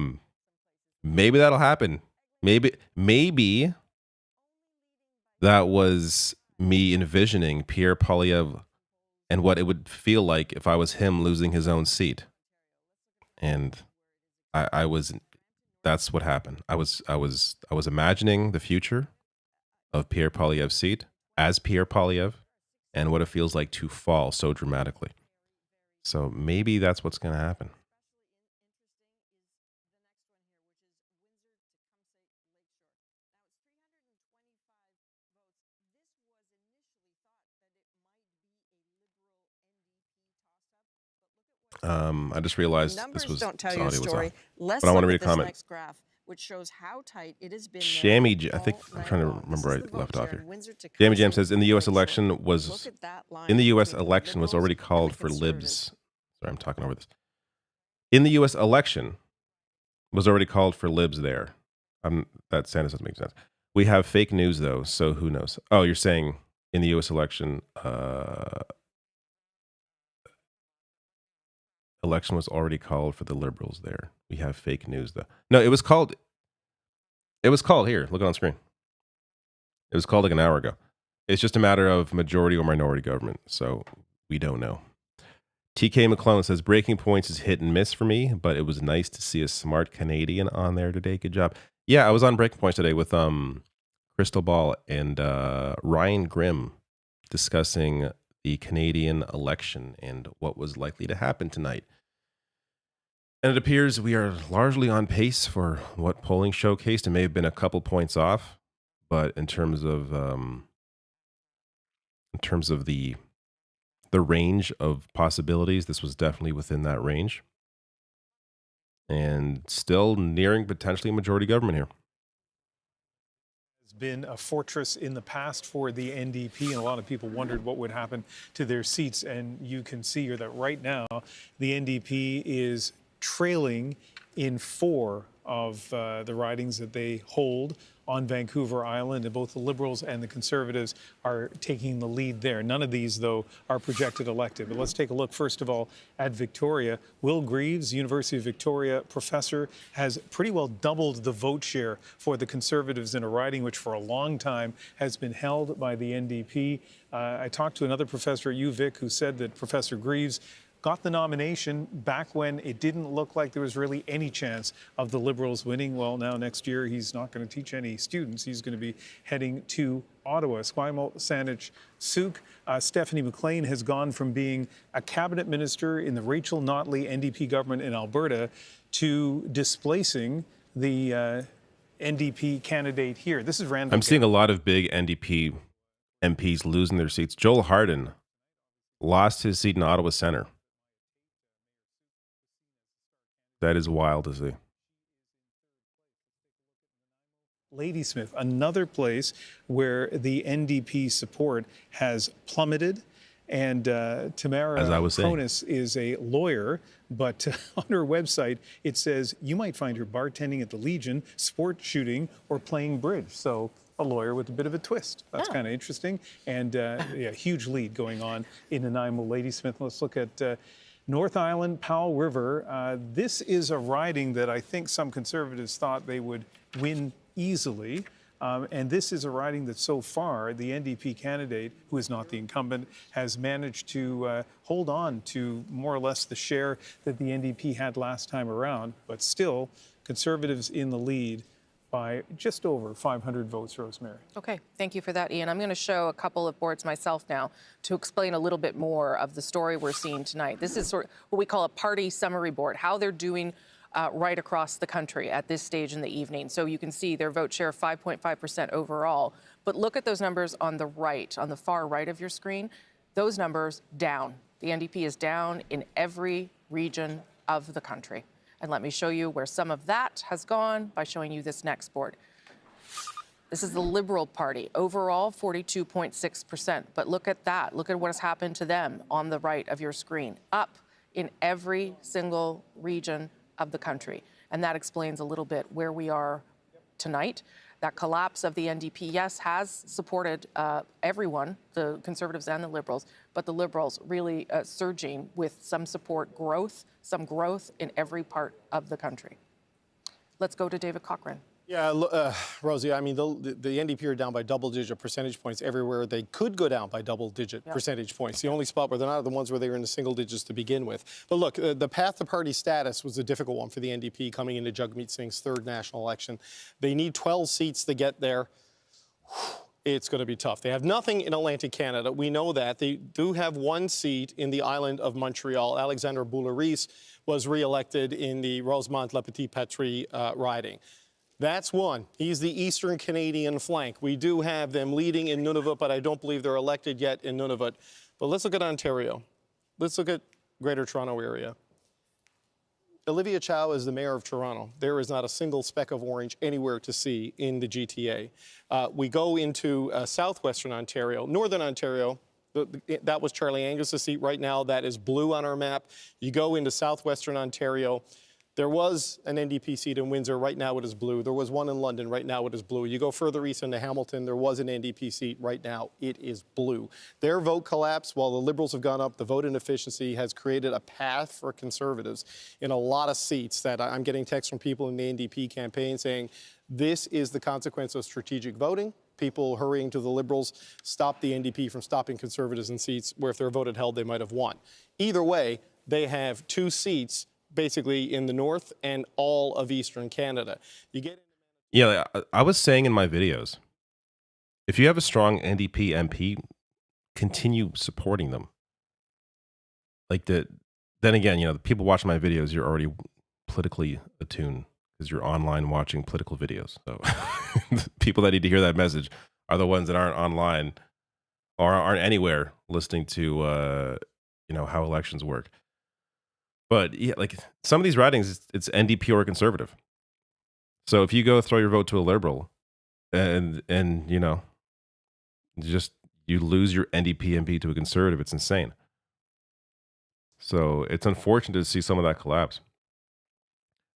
S1: maybe that'll happen. Maybe that was me envisioning Pierre Poilievre and what it would feel like if I was him losing his own seat. And I was, that's what happened. I was imagining the future of Pierre Poilievre's seat as Pierre Poilievre and what it feels like to fall so dramatically. So maybe that's what's going to happen. I just realized this was
S5: don't tell
S1: this
S5: you a
S1: audio was
S5: story.
S1: off.
S5: Let's
S1: But I want to
S5: look
S1: read
S5: at
S1: a
S5: this
S1: comment.
S5: next graph, which shows how tight it has been.
S1: Shammy, I think I'm trying to remember I left off here. Jamie Jam says in the U.S. election was already called for libs. Sorry, I'm talking over this. In the U.S. election was already called for libs there. That sentence doesn't make sense. We have fake news though, so who knows? Oh, you're saying in the U.S. election, election was already called for the Liberals there. We have fake news though. No, it was called here. Look it on screen. It was called like an hour ago. It's just a matter of majority or minority government. So we don't know. TK McClellan says breaking points is hit and miss for me, but it was nice to see a smart Canadian on there today. Good job. Yeah, I was on breaking points today with Crystal Ball and Ryan Grimm discussing the Canadian election and what was likely to happen tonight. And it appears we are largely on pace for what polling showcased. It may have been a couple points off, but in terms of in terms of the range of possibilities, this was definitely within that range, and still nearing potentially a majority government here.
S4: Has been a fortress in the past for the NDP, and a lot of people wondered what would happen to their seats. And you can see here that right now the NDP is trailing in 4 of the ridings that they hold on Vancouver Island, and both the Liberals and the Conservatives are taking the lead there. None of these, though, are projected elected. But let's take a look, first of all, at Victoria. Will Greaves, University of Victoria professor, has pretty well doubled the vote share for the Conservatives in a riding which for a long time has been held by the NDP. I talked to another professor at UVic who said that Professor Greaves got the nomination back when it didn't look like there was really any chance of the Liberals winning. Well, now next year he's not going to teach any students. He's going to be heading to Ottawa. Esquimalt Saanich Suk, Stephanie McLean has gone from being a cabinet minister in the Rachel Notley NDP government in Alberta to displacing the NDP candidate here. This is Randall.
S1: I'm seeing a lot of big NDP MPs losing their seats. Joel Harden lost his seat in Ottawa Centre. That is wild to see.
S4: Ladysmith, another place where the NDP support has plummeted. And Tamara
S1: As I was saying,
S4: Cronus is a lawyer, but on her website, it says you might find her bartending at the Legion, sport shooting, or playing bridge. So a lawyer with a bit of a twist. That's kind of interesting. And yeah, huge lead going on in Nanaimo. Ladysmith. Let's look at North Island, Powell River. This is a riding that I think some Conservatives thought they would win easily. And this is a riding that so far the NDP candidate, who is not the incumbent, has managed to hold on to more or less the share that the NDP had last time around. But still, Conservatives in the lead by just over 500 votes, Rosemary.
S3: Okay, thank you for that, Ian. I'm going to show a couple of boards myself now to explain a little bit more of the story we're seeing tonight. This is sort of what we call a party summary board, how they're doing right across the country at this stage in the evening. So you can see their vote share 5.5% overall. But look at those numbers on the right, on the far right of your screen. Those numbers down. The NDP is down in every region of the country. And let me show you where some of that has gone by showing you this next board. This is the Liberal Party. Overall, 42.6%. But look at that. Look at what has happened to them on the right of your screen. Up in every single region of the country. And that explains a little bit where we are tonight. That collapse of the NDP, yes, has supported everyone, the Conservatives and the Liberals, but the Liberals really surging with some support growth, some growth in every part of the country. Let's go to David Cochrane.
S2: Yeah, Rosie, I mean, the NDP are down by double-digit percentage points everywhere. They could go down by double-digit percentage points. The only spot where they're not are the ones where they were in the single digits to begin with. But look, the path to party status was a difficult one for the NDP coming into Jagmeet Singh's third national election. They need 12 seats to get there. It's going to be tough. They have nothing in Atlantic Canada. We know that. They do have one seat in the island of Montreal. Alexandre Boularice was re-elected in the Rosemont-La Petite-Patrie riding. That's one. He's the Eastern Canadian flank. We do have them leading in Nunavut, but I don't believe they're elected yet in Nunavut. But let's look at Ontario. Let's look at Greater Toronto Area. Olivia Chow is the mayor of Toronto. There is not a single speck of orange anywhere to see in the GTA. We go into southwestern Ontario, northern Ontario. That was Charlie Angus's seat. Right now, that is blue on our map. You go into southwestern Ontario. There was an NDP seat in Windsor. Right now it is blue. There was one in London. Right now it is blue. You go further east into Hamilton. There was an NDP seat. Right now it is blue. Their vote collapse, while the Liberals have gone up, the vote inefficiency has created a path for Conservatives in a lot of seats that I'm getting texts from people in the NDP campaign saying this is the consequence of strategic voting. People hurrying to the Liberals stop the NDP from stopping Conservatives in seats where if they're voted held, they might have won. Either way, they have 2 seats basically in the north and all of Eastern Canada. You get
S1: Yeah, I was saying in my videos, if you have a strong NDP MP, continue supporting them. Like then again, the people watching my videos, you're already politically attuned because you're online watching political videos. So the people that need to hear that message are the ones that aren't online or aren't anywhere listening to how elections work. But yeah, like some of these ridings, it's NDP or conservative. So if you go throw your vote to a liberal, and just you lose your NDP MP to a conservative, it's insane. So it's unfortunate to see some of that collapse.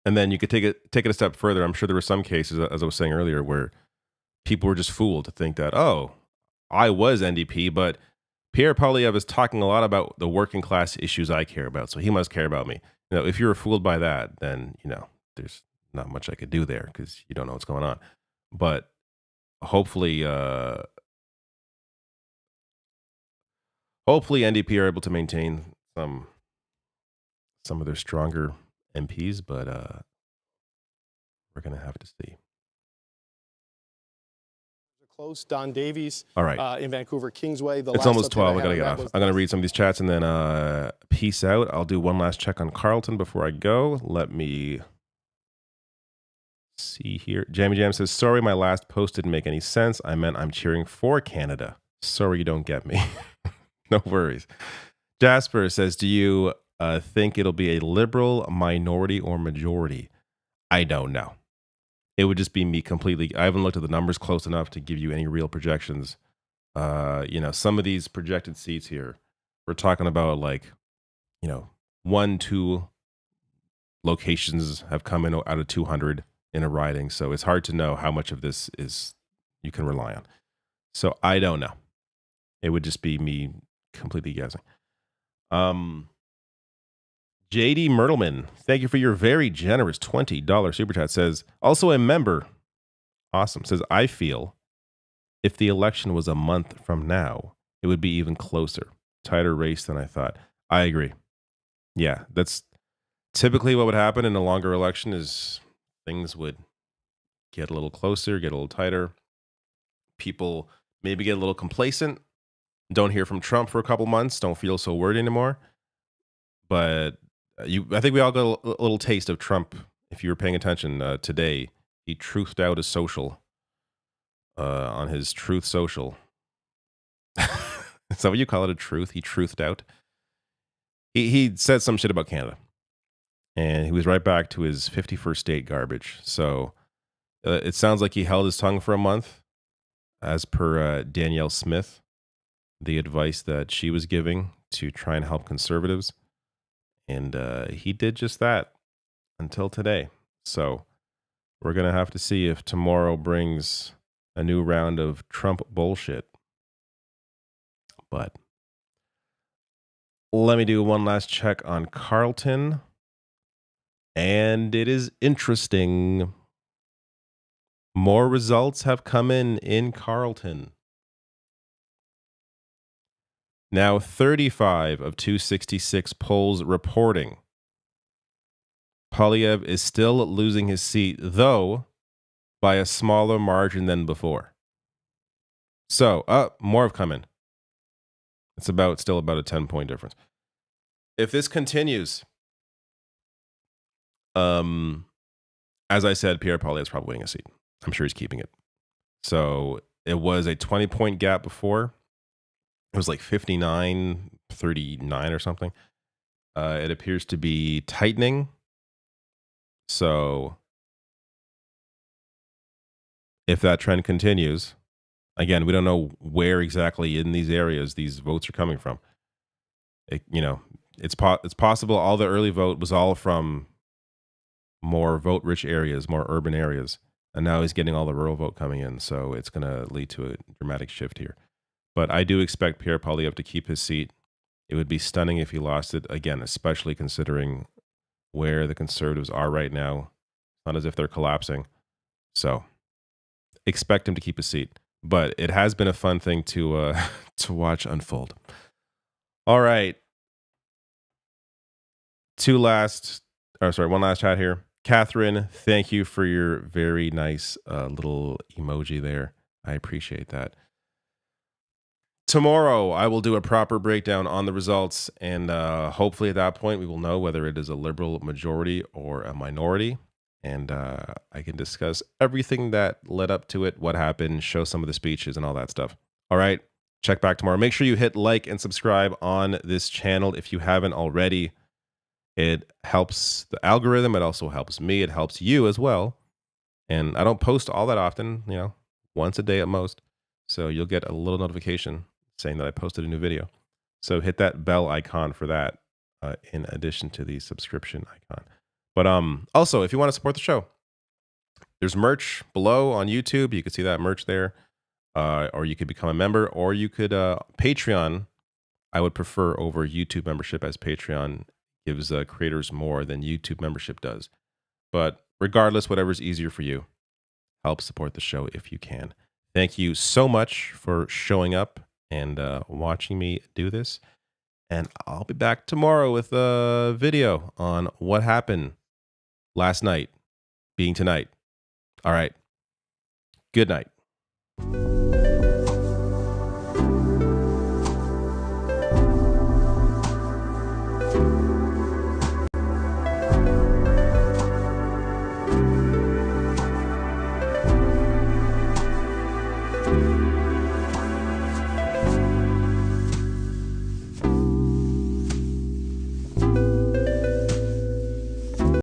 S1: And then you could take it a step further. I'm sure there were some cases, as I was saying earlier, where people were just fooled to think that, oh, I was NDP, but Pierre Poilievre is talking a lot about the working class issues I care about, so he must care about me. If you're fooled by that, then there's not much I could do there because you don't know what's going on. But hopefully NDP are able to maintain some of their stronger MPs, but we're gonna have to see.
S2: Close. Don Davies.
S1: All right.
S2: In Vancouver Kingsway.
S1: It's almost 12. I gotta get off. I'm gonna read some of these chats and then peace out. I'll do one last check on Carleton before I go. Let me see here. Jammy Jam says, sorry, my last post didn't make any sense. I meant I'm cheering for Canada. Sorry you don't get me. No worries. Jasper says, do you think it'll be a liberal, minority, or majority? I don't know. It would just be me completely. I haven't looked at the numbers close enough to give you any real projections. Some of these projected seats here, we're talking about 1, 2 locations have come in out of 200 in a riding. So it's hard to know how much of this is you can rely on. So I don't know. It would just be me completely guessing. JD Myrtleman, thank you for your very generous $20 super chat. Says, also a member, awesome, says, I feel if the election was a month from now, it would be even closer. Tighter race than I thought. I agree. Yeah, that's typically what would happen in a longer election is things would get a little closer, get a little tighter. People maybe get a little complacent. Don't hear from Trump for a couple months. Don't feel so worried anymore. But I think we all got a little taste of Trump. If you were paying attention today, he truthed out his social on his Truth Social. Is that what you call it? A truth? He truthed out. He said some shit about Canada, and he was right back to his 51st state garbage. So it sounds like he held his tongue for a month, as per Danielle Smith, the advice that she was giving to try and help conservatives. And he did just that until today. So we're going to have to see if tomorrow brings a new round of Trump bullshit. But let me do one last check on Carleton. And it is interesting. More results have come in Carleton. Now 35 of 266 polls reporting Poilievre is still losing his seat, though by a smaller margin than before. So, more have come in. It's still about a 10-point difference. If this continues, as I said, Pierre Poilievre is probably winning a seat. I'm sure he's keeping it. So it was a 20-point gap before. It was like 59-39 or something. It appears to be tightening. So if that trend continues, again, we don't know where exactly in these areas these votes are coming from. It's possible all the early vote was all from more vote-rich areas, more urban areas. And now he's getting all the rural vote coming in. So it's going to lead to a dramatic shift here. But I do expect Pierre Poilievre to keep his seat. It would be stunning if he lost it, again, especially considering where the Conservatives are right now. It's not as if they're collapsing. So expect him to keep his seat. But it has been a fun thing to watch unfold. All right. One last chat here. Catherine, thank you for your very nice little emoji there. I appreciate that. Tomorrow, I will do a proper breakdown on the results, and hopefully at that point, we will know whether it is a liberal majority or a minority, and I can discuss everything that led up to it, what happened, show some of the speeches, and all that stuff. All right, check back tomorrow. Make sure you hit like and subscribe on this channel if you haven't already. It helps the algorithm. It also helps me. It helps you as well. And I don't post all that often, you know, once a day at most. So you'll get a little notification saying that I posted a new video. So hit that bell icon for that, in addition to the subscription icon. But also, if you want to support the show, there's merch below on YouTube. You can see that merch there. Or you could become a member, or you could Patreon. I would prefer over YouTube membership, as Patreon gives creators more than YouTube membership does. But regardless, whatever's easier for you, help support the show if you can. Thank you so much for showing up and watching me do this. And I'll be back tomorrow with a video on what happened last night being tonight. All right. Good night.